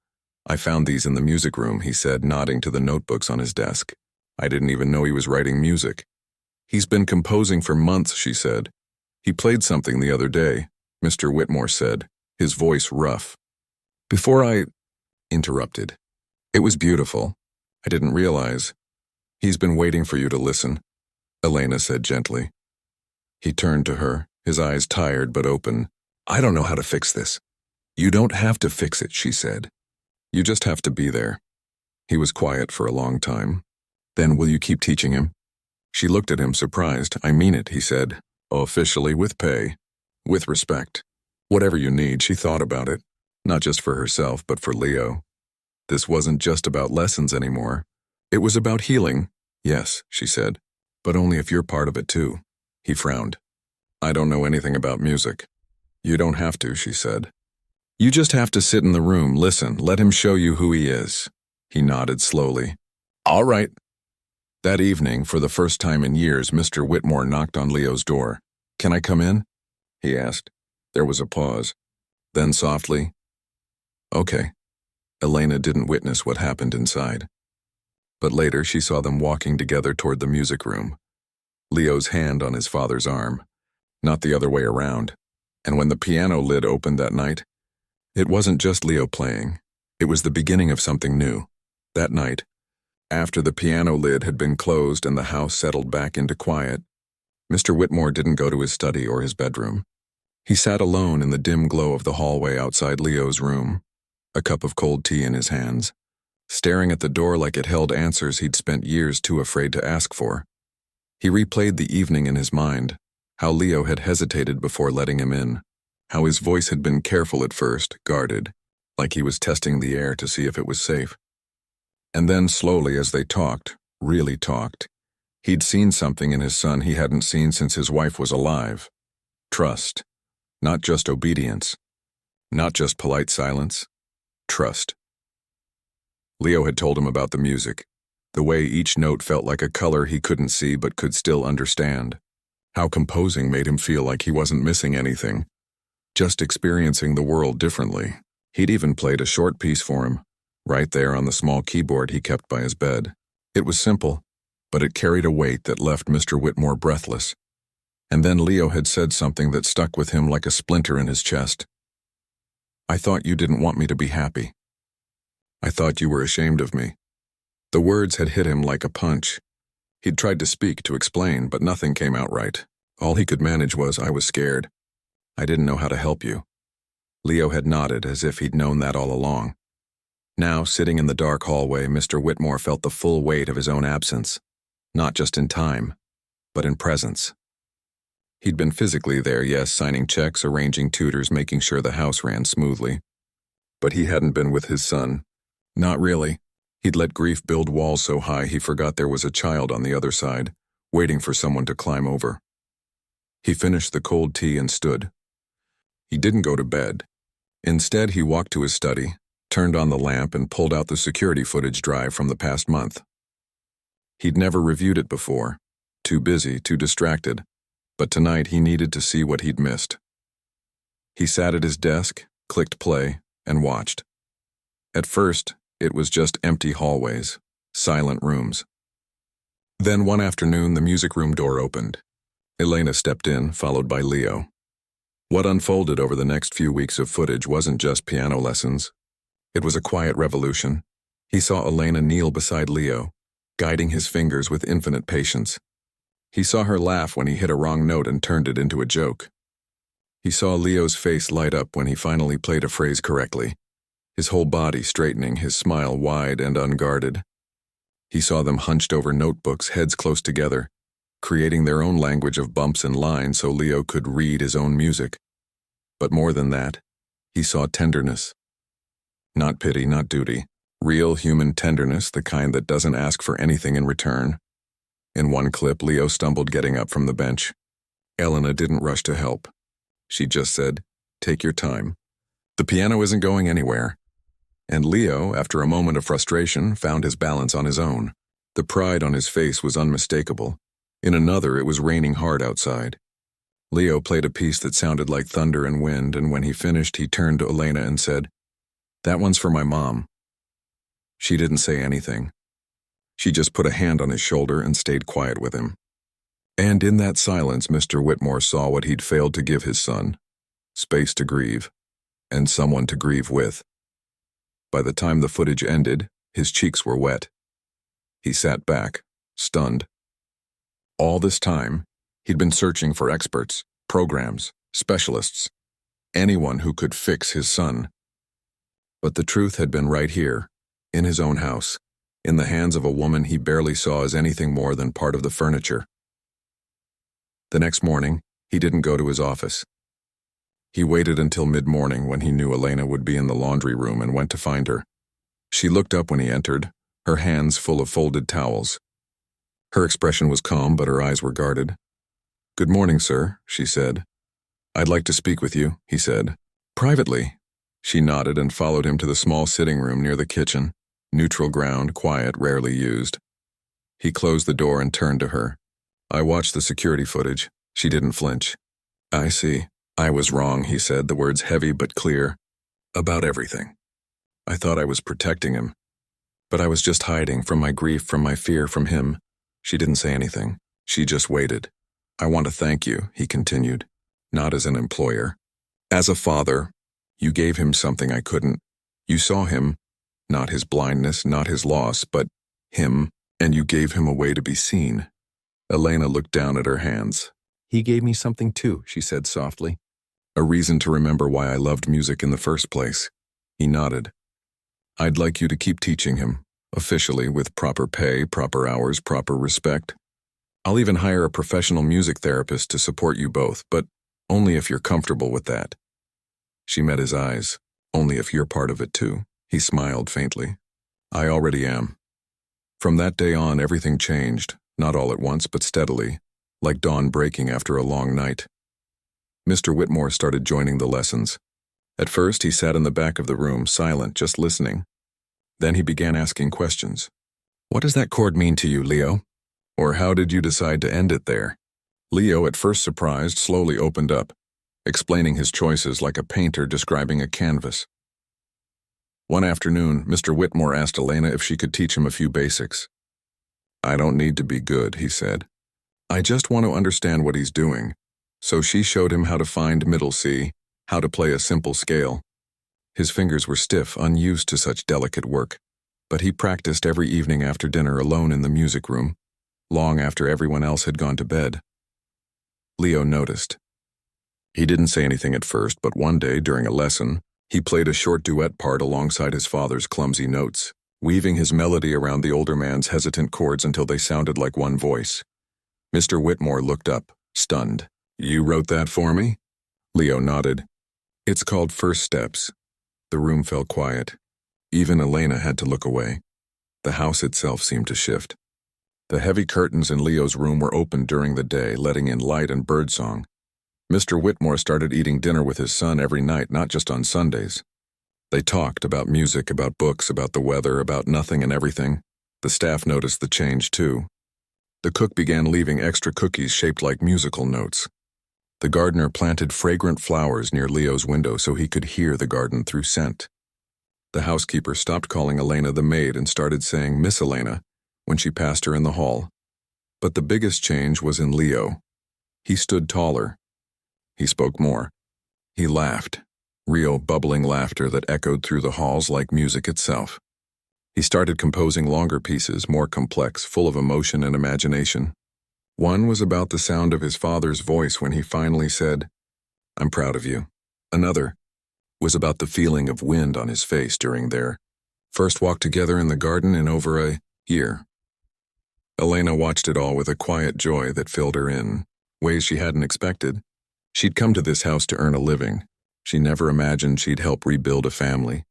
[SPEAKER 1] "I found these in the music room," he said, nodding to the notebooks on his desk. "I didn't even know he was writing music." "He's been composing for months," she said. "He played something the other day," Mr. Whitmore said, his voice rough. "Before I interrupted. It was beautiful. I didn't realize. He's been waiting for you to listen," Elena said gently. He turned to her, his eyes tired but open. "I don't know how to fix this." "You don't have to fix it," she said. "You just have to be there." He was quiet for a long time. "Then will you keep teaching him?" She looked at him, surprised. "I mean it," he said. "Officially, with pay. With respect. Whatever you need." She thought about it. Not just for herself, but for Leo. This wasn't just about lessons anymore. It was about healing. "Yes," she said. "But only if you're part of it too." He frowned. "I don't know anything about music." "You don't have to," she said. "You just have to sit in the room, listen, let him show you who he is." He nodded slowly. "All right." That evening, for the first time in years, Mr. Whitmore knocked on Leo's door. "Can I come in?" he asked. There was a pause. Then softly, "Okay." Elena didn't witness what happened inside. But later she saw them walking together toward the music room. Leo's hand on his father's arm, not the other way around. And when the piano lid opened that night, it wasn't just Leo playing. It was the beginning of something new. That night, after the piano lid had been closed and the house settled back into quiet, Mr. Whitmore didn't go to his study or his bedroom. He sat alone in the dim glow of the hallway outside Leo's room, a cup of cold tea in his hands, staring at the door like it held answers he'd spent years too afraid to ask for. He replayed the evening in his mind, how Leo had hesitated before letting him in, how his voice had been careful at first, guarded, like he was testing the air to see if it was safe. And then slowly, as they talked, really talked, he'd seen something in his son he hadn't seen since his wife was alive. Trust. Not just obedience. Not just polite silence. Trust. Leo had told him about the music, the way each note felt like a color he couldn't see but could still understand, how composing made him feel like he wasn't missing anything, just experiencing the world differently. He'd even played a short piece for him, right there on the small keyboard he kept by his bed. It was simple, but it carried a weight that left Mr. Whitmore breathless. And then Leo had said something that stuck with him like a splinter in his chest. "I thought you didn't want me to be happy. I thought you were ashamed of me." The words had hit him like a punch. He'd tried to speak, to explain, but nothing came out right. All he could manage was, "I was scared. I didn't know how to help you." Leo had nodded as if he'd known that all along. Now, sitting in the dark hallway, Mr. Whitmore felt the full weight of his own absence, not just in time, but in presence. He'd been physically there, yes, signing checks, arranging tutors, making sure the house ran smoothly. But he hadn't been with his son. Not really. He'd let grief build walls so high he forgot there was a child on the other side, waiting for someone to climb over. He finished the cold tea and stood. He didn't go to bed. Instead, he walked to his study, turned on the lamp, and pulled out the security footage drive from the past month. He'd never reviewed it before. Too busy, too distracted. But tonight he needed to see what he'd missed. He sat at his desk, clicked play, and watched. At first, it was just empty hallways, silent rooms. Then one afternoon, the music room door opened. Elena stepped in, followed by Leo. What unfolded over the next few weeks of footage wasn't just piano lessons. It was a quiet revolution. He saw Elena kneel beside Leo, guiding his fingers with infinite patience. He saw her laugh when he hit a wrong note and turned it into a joke. He saw Leo's face light up when he finally played a phrase correctly, his whole body straightening, his smile wide and unguarded. He saw them hunched over notebooks, heads close together, creating their own language of bumps and lines so Leo could read his own music. But more than that, he saw tenderness. Not pity, not duty. Real human tenderness, the kind that doesn't ask for anything in return. In one clip, Leo stumbled getting up from the bench. Elena didn't rush to help. She just said, "Take your time. The piano isn't going anywhere." And Leo, after a moment of frustration, found his balance on his own. The pride on his face was unmistakable. In another, it was raining hard outside. Leo played a piece that sounded like thunder and wind, and when he finished, he turned to Elena and said, "That one's for my mom." She didn't say anything. She just put a hand on his shoulder and stayed quiet with him. And in that silence, Mr. Whitmore saw what he'd failed to give his son: space to grieve, and someone to grieve with. By the time the footage ended, his cheeks were wet. He sat back, stunned. All this time, he'd been searching for experts, programs, specialists, anyone who could fix his son. But the truth had been right here, in his own house, in the hands of a woman he barely saw as anything more than part of the furniture. The next morning, he didn't go to his office. He waited until mid-morning when he knew Elena would be in the laundry room and went to find her. She looked up when he entered, her hands full of folded towels. Her expression was calm, but her eyes were guarded. "Good morning, sir," she said. "I'd like to speak with you," he said. "Privately." She nodded and followed him to the small sitting room near the kitchen, neutral ground, quiet, rarely used. He closed the door and turned to her. "I watched the security footage." She didn't flinch. "I see. I was wrong," he said, the words heavy but clear. "About everything. I thought I was protecting him. But I was just hiding from my grief, from my fear, from him." She didn't say anything. She just waited. "I want to thank you," he continued, "not as an employer. As a father, you gave him something I couldn't. You saw him, not his blindness, not his loss, but him, and you gave him a way to be seen." Elena looked down at her hands. "He gave me something too," she said softly. "A reason to remember why I loved music in the first place." He nodded. "I'd like you to keep teaching him, officially, with proper pay, proper hours, proper respect. I'll even hire a professional music therapist to support you both, but only if you're comfortable with that." She met his eyes. "Only if you're part of it too." He smiled faintly. "I already am." From that day on, everything changed, not all at once, but steadily, like dawn breaking after a long night. Mr. Whitmore started joining the lessons. At first, he sat in the back of the room, silent, just listening. Then he began asking questions. "What does that chord mean to you, Leo? Or how did you decide to end it there?" Leo, at first surprised, slowly opened up, explaining his choices like a painter describing a canvas. One afternoon, Mr. Whitmore asked Elena if she could teach him a few basics. "I don't need to be good," he said. "I just want to understand what he's doing." So she showed him how to find middle C, how to play a simple scale. His fingers were stiff, unused to such delicate work, but he practiced every evening after dinner alone in the music room, long after everyone else had gone to bed. Leo noticed. He didn't say anything at first, but one day during a lesson, he played a short duet part alongside his father's clumsy notes, weaving his melody around the older man's hesitant chords until they sounded like one voice. Mr. Whitmore looked up, stunned. "You wrote that for me?" Leo nodded. "It's called First Steps." The room fell quiet. Even Elena had to look away. The house itself seemed to shift. The heavy curtains in Leo's room were opened during the day, letting in light and birdsong. Mr. Whitmore started eating dinner with his son every night, not just on Sundays. They talked about music, about books, about the weather, about nothing and everything. The staff noticed the change, too. The cook began leaving extra cookies shaped like musical notes. The gardener planted fragrant flowers near Leo's window so he could hear the garden through scent. The housekeeper stopped calling Elena the maid and started saying Miss Elena when she passed her in the hall. But the biggest change was in Leo. He stood taller. He spoke more. He laughed, real bubbling laughter that echoed through the halls like music itself. He started composing longer pieces, more complex, full of emotion and imagination. One was about the sound of his father's voice when he finally said, "I'm proud of you." Another was about the feeling of wind on his face during their first walk together in the garden in over a year. Elena watched it all with a quiet joy that filled her in ways she hadn't expected. She'd come to this house to earn a living. She never imagined she'd help rebuild a family.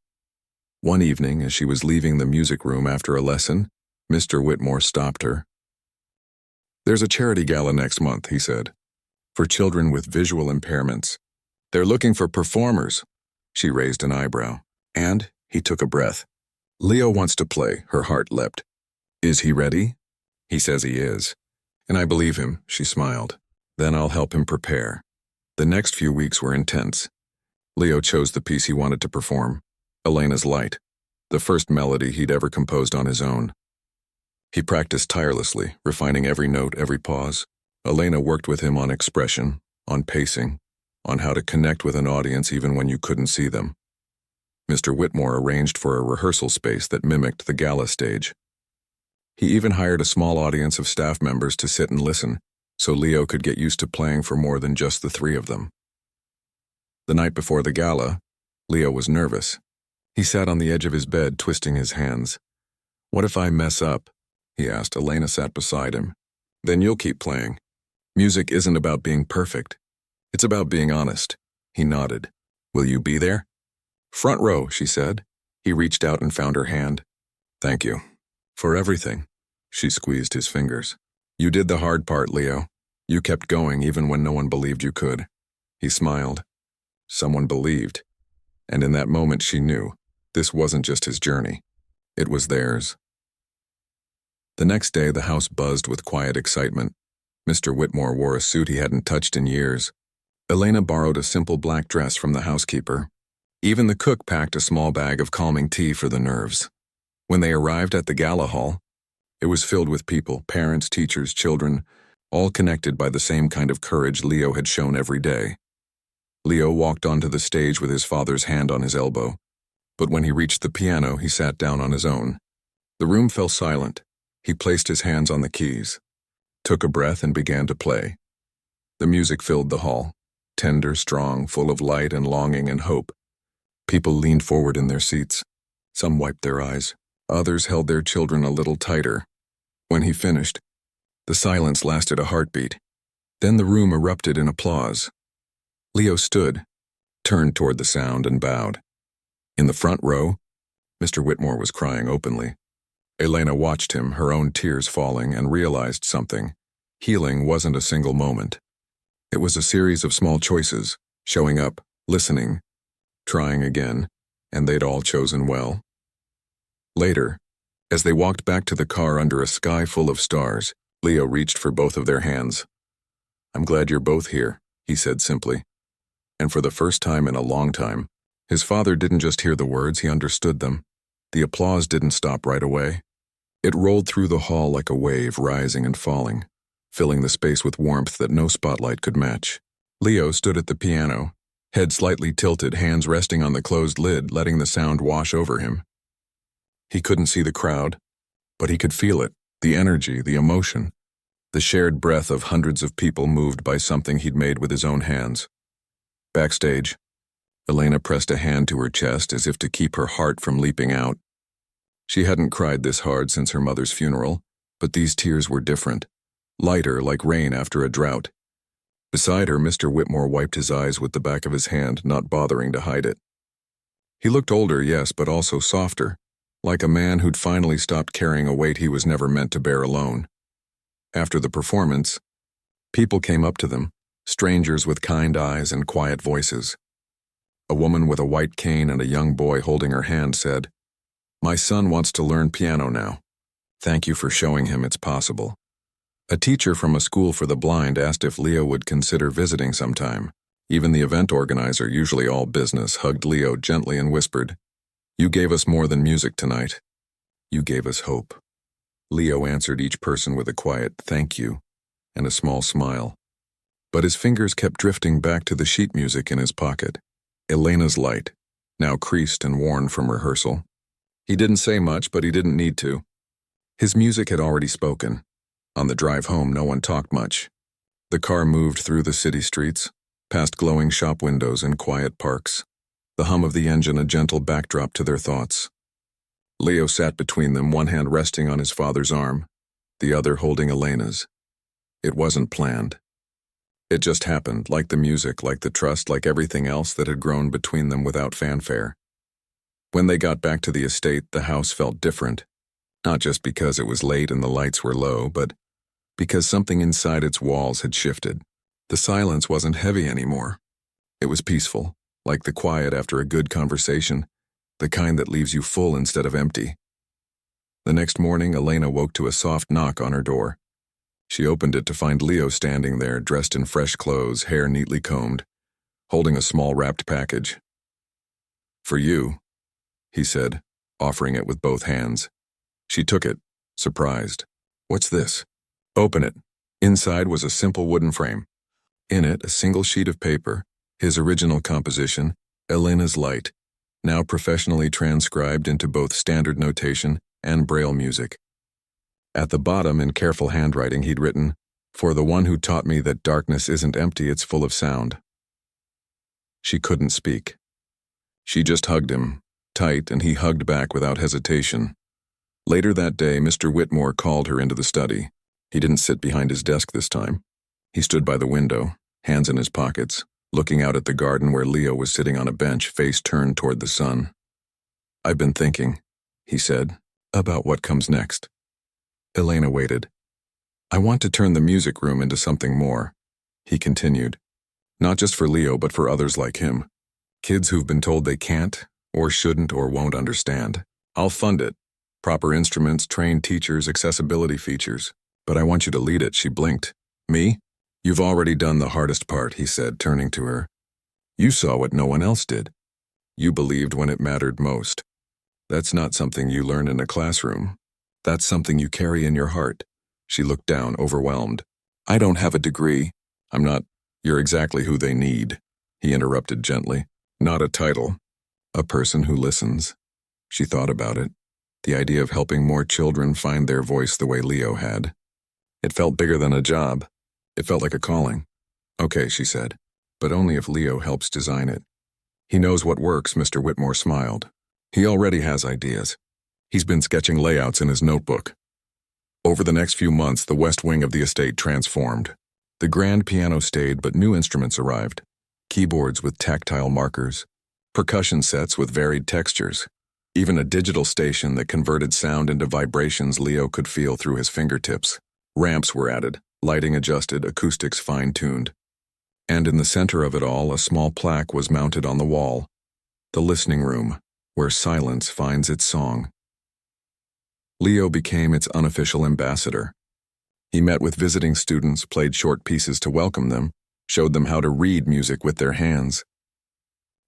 [SPEAKER 1] One evening, as she was leaving the music room after a lesson, Mr. Whitmore stopped her. "There's a charity gala next month," he said, "for children with visual impairments. They're looking for performers." She raised an eyebrow, and he took a breath. "Leo wants to play," her heart leapt. "Is he ready?" "He says he is." "And I believe him," she smiled. "Then I'll help him prepare." The next few weeks were intense. Leo chose the piece he wanted to perform, Elena's Light, the first melody he'd ever composed on his own. He practiced tirelessly, refining every note, every pause. Elena worked with him on expression, on pacing, on how to connect with an audience even when you couldn't see them. Mr. Whitmore arranged for a rehearsal space that mimicked the gala stage. He even hired a small audience of staff members to sit and listen, so Leo could get used to playing for more than just the three of them. The night before the gala, Leo was nervous. He sat on the edge of his bed, twisting his hands. "What if I mess up?" he asked. Elena sat beside him. "Then you'll keep playing. Music isn't about being perfect. It's about being honest." He nodded. "Will you be there?" "Front row," she said. He reached out and found her hand. "Thank you. For everything." She squeezed his fingers. "You did the hard part, Leo. You kept going even when no one believed you could." He smiled. Someone believed. And in that moment she knew this wasn't just his journey. It was theirs. The next day the house buzzed with quiet excitement. Mr. Whitmore wore a suit he hadn't touched in years. Elena borrowed a simple black dress from the housekeeper. Even the cook packed a small bag of calming tea for the nerves. When they arrived at the gala hall, it was filled with people, parents, teachers, children, all connected by the same kind of courage Leo had shown every day. Leo walked onto the stage with his father's hand on his elbow, but when he reached the piano, he sat down on his own. The room fell silent. He placed his hands on the keys, took a breath, and began to play. The music filled the hall, tender, strong, full of light and longing and hope. People leaned forward in their seats. Some wiped their eyes. Others held their children a little tighter. When he finished, the silence lasted a heartbeat. Then the room erupted in applause. Leo stood, turned toward the sound, and bowed. In the front row, Mr. Whitmore was crying openly. Elena watched him, her own tears falling, and realized something. Healing wasn't a single moment. It was a series of small choices, showing up, listening, trying again, and they'd all chosen well. Later, as they walked back to the car under a sky full of stars, Leo reached for both of their hands. "I'm glad you're both here," he said simply. And for the first time in a long time, his father didn't just hear the words, he understood them. The applause didn't stop right away. It rolled through the hall like a wave, rising and falling, filling the space with warmth that no spotlight could match. Leo stood at the piano, head slightly tilted, hands resting on the closed lid, letting the sound wash over him. He couldn't see the crowd, but he could feel it, the energy, the emotion, the shared breath of hundreds of people moved by something he'd made with his own hands. Backstage, Elena pressed a hand to her chest as if to keep her heart from leaping out. She hadn't cried this hard since her mother's funeral, but these tears were different, lighter like rain after a drought. Beside her, Mr. Whitmore wiped his eyes with the back of his hand, not bothering to hide it. He looked older, yes, but also softer, like a man who'd finally stopped carrying a weight he was never meant to bear alone. After the performance, people came up to them, strangers with kind eyes and quiet voices. A woman with a white cane and a young boy holding her hand said, "My son wants to learn piano now. Thank you for showing him it's possible." A teacher from a school for the blind asked if Leo would consider visiting sometime. Even the event organizer, usually all business, hugged Leo gently and whispered, "You gave us more than music tonight. You gave us hope." Leo answered each person with a quiet "thank you" and a small smile. But his fingers kept drifting back to the sheet music in his pocket. Elena's Light, now creased and worn from rehearsal. He didn't say much, but he didn't need to. His music had already spoken. On the drive home, no one talked much. The car moved through the city streets, past glowing shop windows and quiet parks, the hum of the engine a gentle backdrop to their thoughts. Leo sat between them, one hand resting on his father's arm, the other holding Elena's. It wasn't planned. It just happened, like the music, like the trust, like everything else that had grown between them without fanfare. When they got back to the estate, the house felt different, not just because it was late and the lights were low, but because something inside its walls had shifted. The silence wasn't heavy anymore. It was peaceful, like the quiet after a good conversation, the kind that leaves you full instead of empty. The next morning, Elena woke to a soft knock on her door. She opened it to find Leo standing there, dressed in fresh clothes, hair neatly combed, holding a small wrapped package. "For you," he said, offering it with both hands. She took it, surprised. "What's this?" "Open it." Inside was a simple wooden frame. In it, a single sheet of paper, his original composition, Elena's Light, now professionally transcribed into both standard notation and Braille music. At the bottom, in careful handwriting, he'd written, "For the one who taught me that darkness isn't empty, it's full of sound." She couldn't speak. She just hugged him, tight, and he hugged back without hesitation. Later that day, Mr. Whitmore called her into the study. He didn't sit behind his desk this time. He stood by the window, hands in his pockets, looking out at the garden where Leo was sitting on a bench, face turned toward the sun. "I've been thinking," he said, "about what comes next." Elena waited. "I want to turn the music room into something more," he continued. "Not just for Leo, but for others like him. Kids who've been told they can't, or shouldn't, or won't understand. I'll fund it. Proper instruments, trained teachers, accessibility features. But I want you to lead it." She blinked. "Me? You've already done the hardest part," he said, turning to her. "You saw what no one else did. You believed when it mattered most. That's not something you learn in a classroom. That's something you carry in your heart." She looked down, overwhelmed. "I don't have a degree. I'm not—" "You're exactly who they need," he interrupted gently. "Not a title. A person who listens." She thought about it. The idea of helping more children find their voice the way Leo had. It felt bigger than a job. It felt like a calling. "Okay," she said, "but only if Leo helps design it." "He knows what works," Mr. Whitmore smiled. "He already has ideas. He's been sketching layouts in his notebook." Over the next few months, the west wing of the estate transformed. The grand piano stayed, but new instruments arrived. Keyboards with tactile markers, percussion sets with varied textures, even a digital station that converted sound into vibrations Leo could feel through his fingertips. Ramps were added, lighting adjusted, acoustics fine-tuned. And in the center of it all, a small plaque was mounted on the wall. "The listening room, where silence finds its song." Leo became its unofficial ambassador. He met with visiting students, played short pieces to welcome them, showed them how to read music with their hands.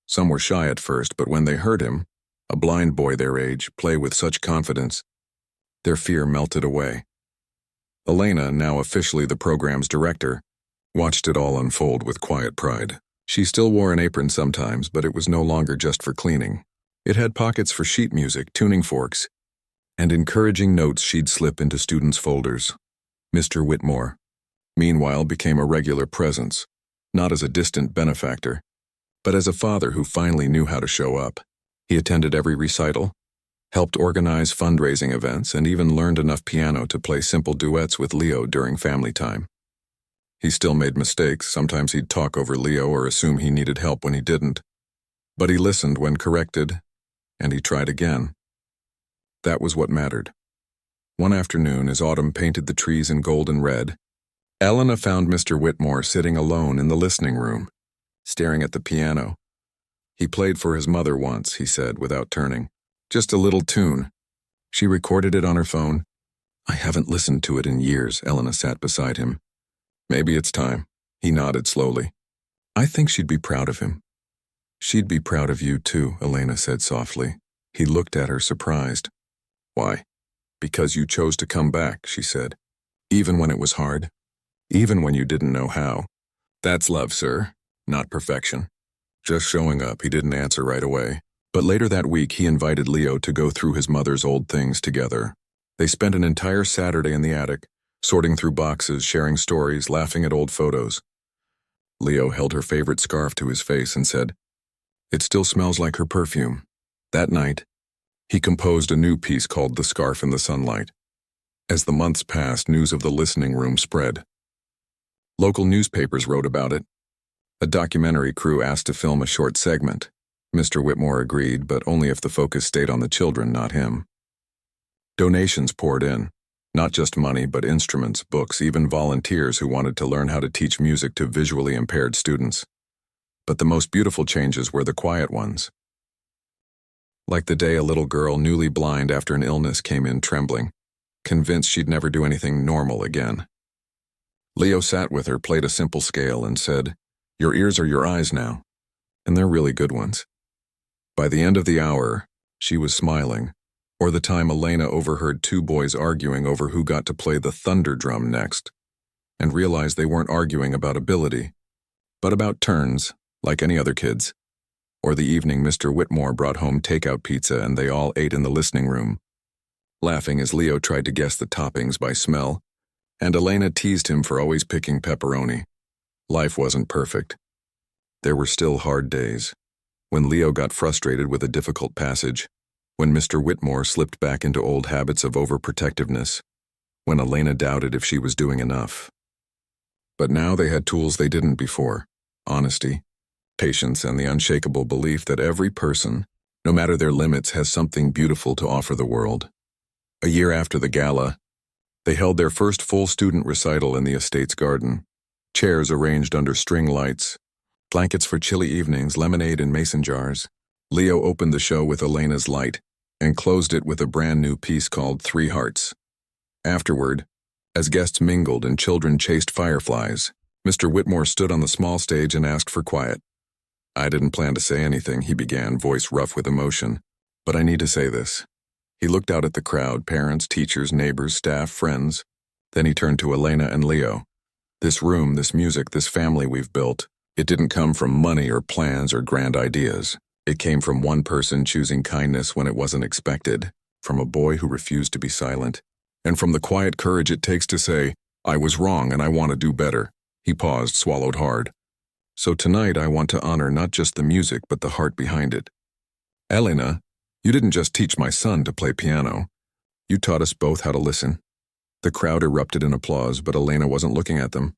[SPEAKER 1] Some were shy at first, but when they heard him, a blind boy their age, play with such confidence, their fear melted away. Elena, now officially the program's director, watched it all unfold with quiet pride. She still wore an apron sometimes, but it was no longer just for cleaning. It had pockets for sheet music, tuning forks, and encouraging notes she'd slip into students' folders. Mr. Whitmore, meanwhile, became a regular presence, not as a distant benefactor, but as a father who finally knew how to show up. He attended every recital, helped organize fundraising events, and even learned enough piano to play simple duets with Leo during family time. He still made mistakes. Sometimes he'd talk over Leo or assume he needed help when he didn't. But he listened when corrected, and he tried again. That was what mattered. One afternoon, as autumn painted the trees in gold and red, Elena found Mr. Whitmore sitting alone in the listening room, staring at the piano. He played for his mother once, he said, without turning. Just a little tune. She recorded it on her phone. I haven't listened to it in years. Elena sat beside him. Maybe it's time. He nodded slowly. I think she'd be proud of him. She'd be proud of you too, Elena said softly. He looked at her surprised. Why? Because you chose to come back, she said. Even when it was hard. Even when you didn't know how. That's love, sir. Not perfection. Just showing up. He didn't answer right away. But later that week, he invited Leo to go through his mother's old things together. They spent an entire Saturday in the attic, sorting through boxes, sharing stories, laughing at old photos. Leo held her favorite scarf to his face and said, It still smells like her perfume. That night, he composed a new piece called The Scarf in the Sunlight. As the months passed, news of the listening room spread. Local newspapers wrote about it. A documentary crew asked to film a short segment. Mr. Whitmore agreed, but only if the focus stayed on the children, not him. Donations poured in. Not just money, but instruments, books, even volunteers who wanted to learn how to teach music to visually impaired students. But the most beautiful changes were the quiet ones. Like the day a little girl, newly blind after an illness, came in trembling, convinced she'd never do anything normal again. Leo sat with her, played a simple scale, and said, Your ears are your eyes now, and they're really good ones. By the end of the hour, she was smiling, or the time Elena overheard two boys arguing over who got to play the thunder drum next, and realized they weren't arguing about ability, but about turns, like any other kids. Or the evening Mr. Whitmore brought home takeout pizza and they all ate in the listening room, laughing as Leo tried to guess the toppings by smell, and Elena teased him for always picking pepperoni. Life wasn't perfect. There were still hard days. When Leo got frustrated with a difficult passage, when Mr. Whitmore slipped back into old habits of overprotectiveness, when Elena doubted if she was doing enough. But now they had tools they didn't before: honesty, patience, and the unshakable belief that every person, no matter their limits, has something beautiful to offer the world. A year after the gala, they held their first full student recital in the estate's garden. Chairs arranged under string lights, blankets for chilly evenings, lemonade in mason jars. Leo opened the show with Elena's Light and closed it with a brand new piece called Three Hearts. Afterward, as guests mingled and children chased fireflies, Mr. Whitmore stood on the small stage and asked for quiet. I didn't plan to say anything, he began, voice rough with emotion, but I need to say this. He looked out at the crowd, parents, teachers, neighbors, staff, friends. Then he turned to Elena and Leo. This room, this music, this family we've built, it didn't come from money or plans or grand ideas. It came from one person choosing kindness when it wasn't expected, from a boy who refused to be silent, and from the quiet courage it takes to say, I was wrong and I want to do better. He paused, swallowed hard. So tonight I want to honor not just the music but the heart behind it. Elena, you didn't just teach my son to play piano. You taught us both how to listen. The crowd erupted in applause, but Elena wasn't looking at them.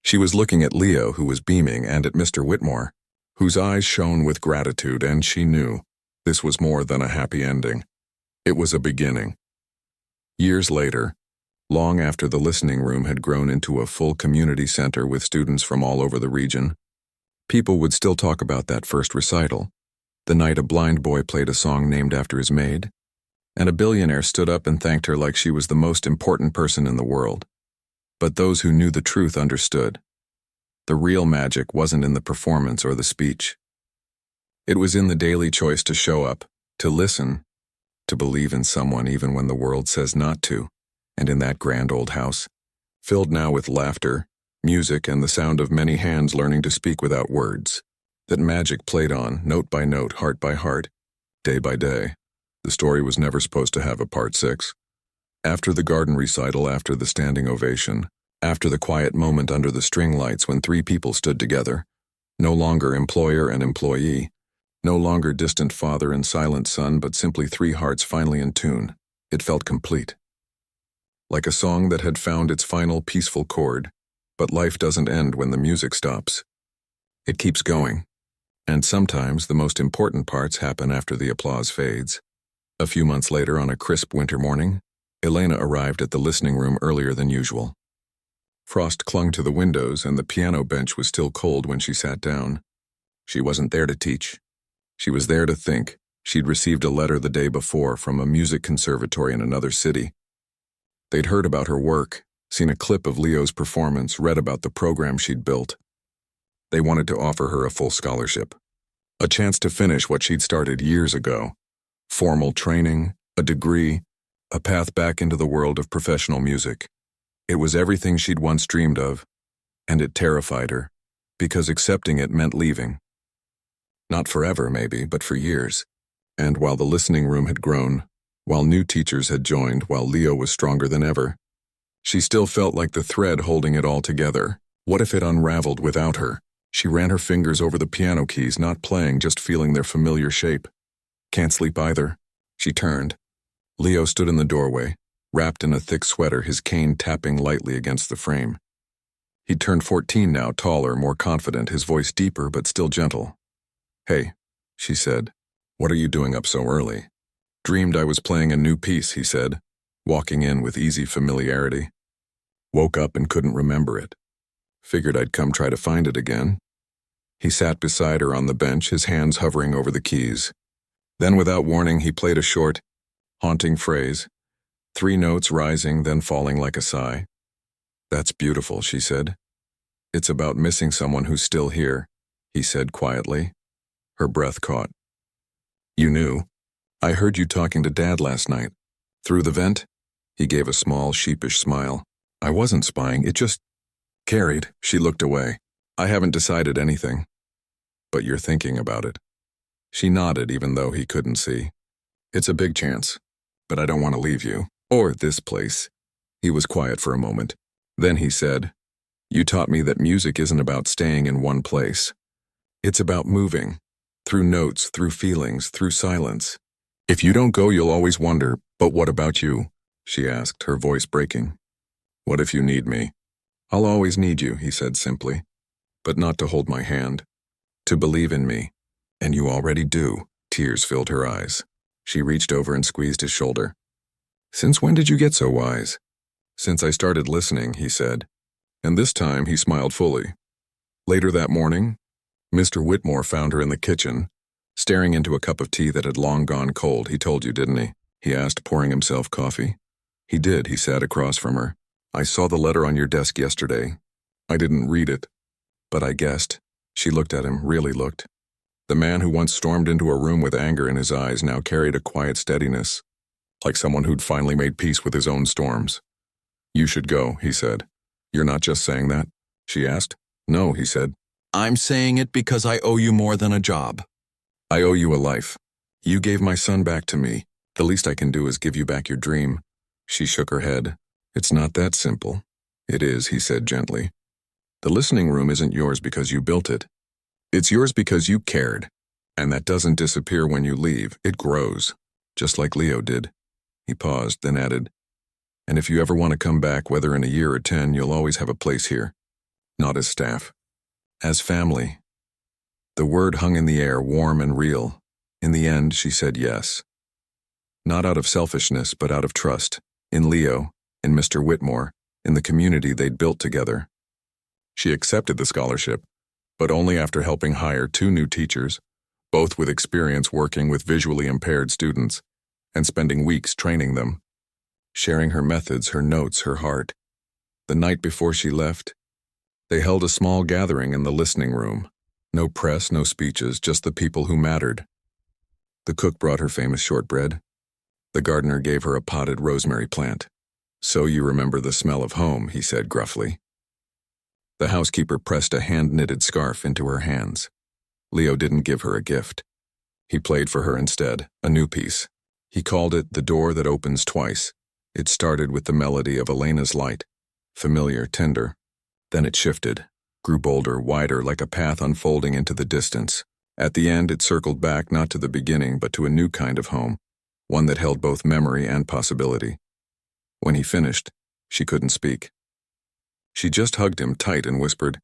[SPEAKER 1] She was looking at Leo, who was beaming, and at Mr. Whitmore, whose eyes shone with gratitude, and she knew this was more than a happy ending. It was a beginning. Years later, long after the listening room had grown into a full community center with students from all over the region, people would still talk about that first recital, the night a blind boy played a song named after his maid, and a billionaire stood up and thanked her like she was the most important person in the world. But those who knew the truth understood. The real magic wasn't in the performance or the speech. It was in the daily choice to show up, to listen, to believe in someone even when the world says not to, and in that grand old house, filled now with laughter, music, and the sound of many hands learning to speak without words, that magic played on, note by note, heart by heart, day by day. The story was never supposed to have a part 6. After the garden recital, after the standing ovation, after the quiet moment under the string lights when 3 people stood together, no longer employer and employee, no longer distant father and silent son, but simply 3 hearts finally in tune, it felt complete. Like a song that had found its final peaceful chord, but life doesn't end when the music stops. It keeps going, and sometimes the most important parts happen after the applause fades. A few months later, on a crisp winter morning, Elena arrived at the listening room earlier than usual. Frost clung to the windows, and the piano bench was still cold when she sat down. She wasn't there to teach. She was there to think. She'd received a letter the day before from a music conservatory in another city. They'd heard about her work, seen a clip of Leo's performance, read about the program she'd built. They wanted to offer her a full scholarship, a chance to finish what she'd started years ago. Formal training, a degree, a path back into the world of professional music. It was everything she'd once dreamed of, and it terrified her, because accepting it meant leaving. Not forever, maybe, but for years. And while the listening room had grown, while new teachers had joined, while Leo was stronger than ever, she still felt like the thread holding it all together. What if it unraveled without her? She ran her fingers over the piano keys, not playing, just feeling their familiar shape. Can't sleep either. She turned. Leo stood in the doorway, wrapped in a thick sweater, his cane tapping lightly against the frame. He'd turned 14 now, taller, more confident, his voice deeper but still gentle. "Hey," she said. "What are you doing up so early?" "Dreamed I was playing a new piece," he said, walking in with easy familiarity. "Woke up and couldn't remember it. Figured I'd come try to find it again." He sat beside her on the bench, his hands hovering over the keys. Then, without warning, he played a short, haunting phrase, 3 notes rising, then falling like a sigh. "That's beautiful," she said. "It's about missing someone who's still here," he said quietly. Her breath caught. "You knew. I heard you talking to Dad last night. Through the vent?" He gave a small, sheepish smile. "I wasn't spying, it just carried." She looked away. "I haven't decided anything. But you're thinking about it." She nodded, even though he couldn't see. "It's a big chance, but I don't want to leave you, or this place." He was quiet for a moment. Then he said, "You taught me that music isn't about staying in one place. It's about moving, through notes, through feelings, through silence. If you don't go, you'll always wonder, 'But what about you?'" she asked, her voice breaking. "What if you need me?" "I'll always need you," he said simply, "but not to hold my hand, to believe in me. And you already do." Tears filled her eyes. She reached over and squeezed his shoulder. "Since when did you get so wise?" "Since I started listening," he said. And this time he smiled fully. Later that morning, Mr. Whitmore found her in the kitchen, staring into a cup of tea that had long gone cold. "He told you, didn't he?" he asked, pouring himself coffee. "He did." He sat across from her. "I saw the letter on your desk yesterday. I didn't read it, but I guessed." She looked at him, really looked. The man who once stormed into a room with anger in his eyes now carried a quiet steadiness, like someone who'd finally made peace with his own storms. "You should go," he said. "You're not just saying that?" she asked. "No," he said. "I'm saying it because I owe you more than a job. I owe you a life. You gave my son back to me. The least I can do is give you back your dream." She shook her head. "It's not that simple." "It is," he said gently. "The listening room isn't yours because you built it. It's yours because you cared. And that doesn't disappear when you leave. It grows, just like Leo did." He paused, then added, "And if you ever want to come back, whether in a year or 10, you'll always have a place here. Not as staff. As family." The word hung in the air, warm and real. In the end, she said yes. Not out of selfishness, but out of trust. In Leo, in Mr. Whitmore, in the community they'd built together. She accepted the scholarship, but only after helping hire 2 new teachers, both with experience working with visually impaired students, and spending weeks training them, sharing her methods, her notes, her heart. The night before she left, they held a small gathering in the listening room. No press, no speeches, just the people who mattered. The cook brought her famous shortbread. The gardener gave her a potted rosemary plant. "So you remember the smell of home," he said gruffly. The housekeeper pressed a hand-knitted scarf into her hands. Leo didn't give her a gift. He played for her instead, a new piece. He called it "The Door That Opens Twice." It started with the melody of Elena's Light, familiar, tender. Then it shifted, grew bolder, wider, like a path unfolding into the distance. At the end, it circled back not to the beginning, but to a new kind of home, one that held both memory and possibility. When he finished, she couldn't speak. She just hugged him tight and whispered,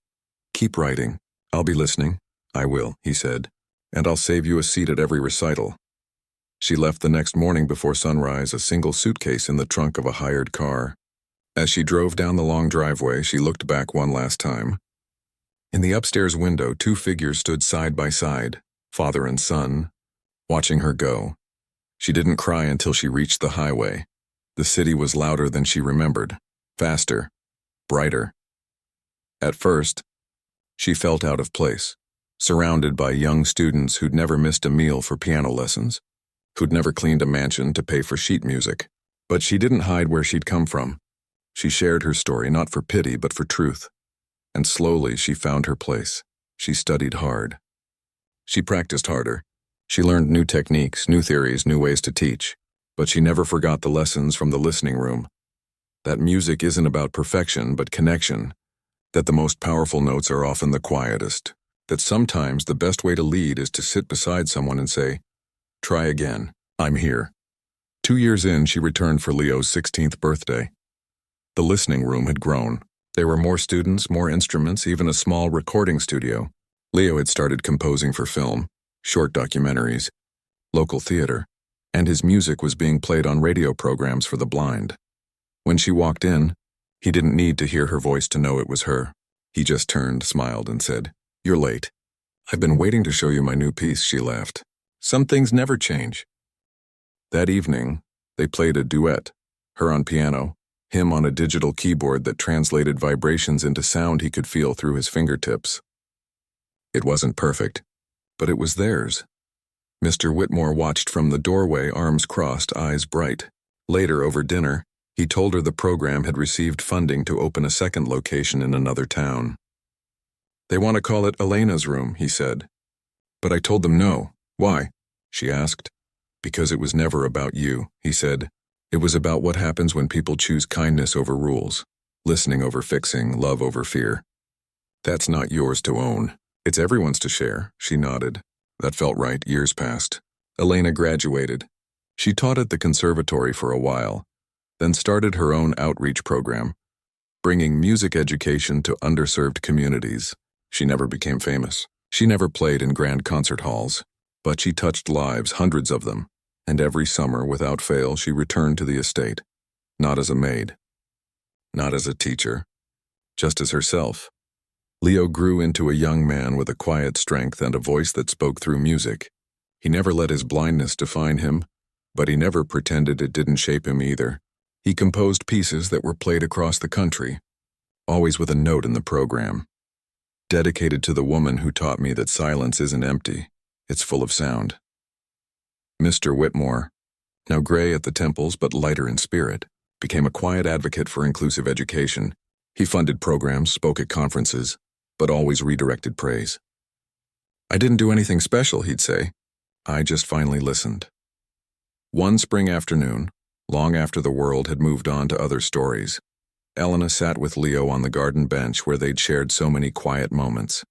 [SPEAKER 1] "Keep writing. I'll be listening." "I will," he said, "and I'll save you a seat at every recital." She left the next morning before sunrise, a single suitcase in the trunk of a hired car. As she drove down the long driveway, she looked back one last time. In the upstairs window, two figures stood side by side, father and son, watching her go. She didn't cry until she reached the highway. The city was louder than she remembered, faster, brighter. At first, she felt out of place, surrounded by young students who'd never missed a meal for piano lessons, who'd never cleaned a mansion to pay for sheet music. But she didn't hide where she'd come from. She shared her story not for pity but for truth. And slowly she found her place. She studied hard. She practiced harder. She learned new techniques, new theories, new ways to teach. But she never forgot the lessons from the listening room. That music isn't about perfection but connection. That the most powerful notes are often the quietest. That sometimes the best way to lead is to sit beside someone and say, "Try again. I'm here." 2 years in, she returned for Leo's 16th birthday. The listening room had grown. There were more students, more instruments, even a small recording studio. Leo had started composing for film, short documentaries, local theater, and his music was being played on radio programs for the blind. When she walked in, he didn't need to hear her voice to know it was her. He just turned, smiled, and said, "You're late." "I've been waiting to show you my new piece," she laughed. "Some things never change." That evening, they played a duet, her on piano, him on a digital keyboard that translated vibrations into sound he could feel through his fingertips. It wasn't perfect, but it was theirs. Mr. Whitmore watched from the doorway, arms crossed, eyes bright. Later, over dinner, he told her the program had received funding to open a second location in another town. "They want to call it Elena's Room," he said. "But I told them no." "Why?" she asked. "Because it was never about you," he said. "It was about what happens when people choose kindness over rules, listening over fixing, love over fear. That's not yours to own. It's everyone's to share." She nodded. That felt right. Years passed. Elena graduated. She taught at the conservatory for a while, then started her own outreach program, bringing music education to underserved communities. She never became famous. She never played in grand concert halls, but she touched lives, hundreds of them. And every summer, without fail, she returned to the estate, not as a maid, not as a teacher, just as herself. Leo grew into a young man with a quiet strength and a voice that spoke through music. He never let his blindness define him, but he never pretended it didn't shape him either. He composed pieces that were played across the country, always with a note in the program. Dedicated to the woman who taught me that silence isn't empty, it's full of sound. Mr. Whitmore, now gray at the temples but lighter in spirit, became a quiet advocate for inclusive education. He funded programs, spoke at conferences, but always redirected praise. "I didn't do anything special," he'd say. "I just finally listened." One spring afternoon, long after the world had moved on to other stories, Elena sat with Leo on the garden bench where they'd shared so many quiet moments.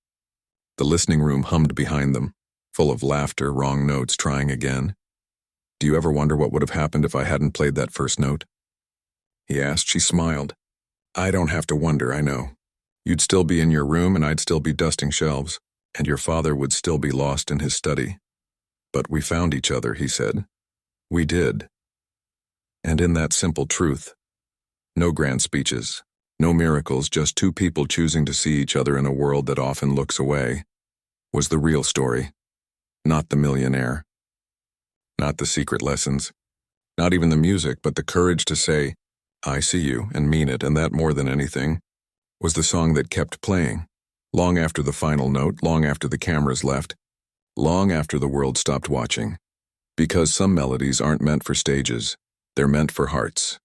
[SPEAKER 1] The listening room hummed behind them, full of laughter, wrong notes, trying again. "Do you ever wonder what would have happened if I hadn't played that first note?" he asked. She smiled. "I don't have to wonder, I know. You'd still be in your room and I'd still be dusting shelves, and your father would still be lost in his study. But we found each other," he said. "We did." And in that simple truth, no grand speeches, no miracles, just two people choosing to see each other in a world that often looks away, was the real story. Not the millionaire. Not the secret lessons. Not even the music, but the courage to say, "I see you," and mean it, and that more than anything, was the song that kept playing, long after the final note, long after the cameras left, long after the world stopped watching. Because some melodies aren't meant for stages, they're meant for hearts.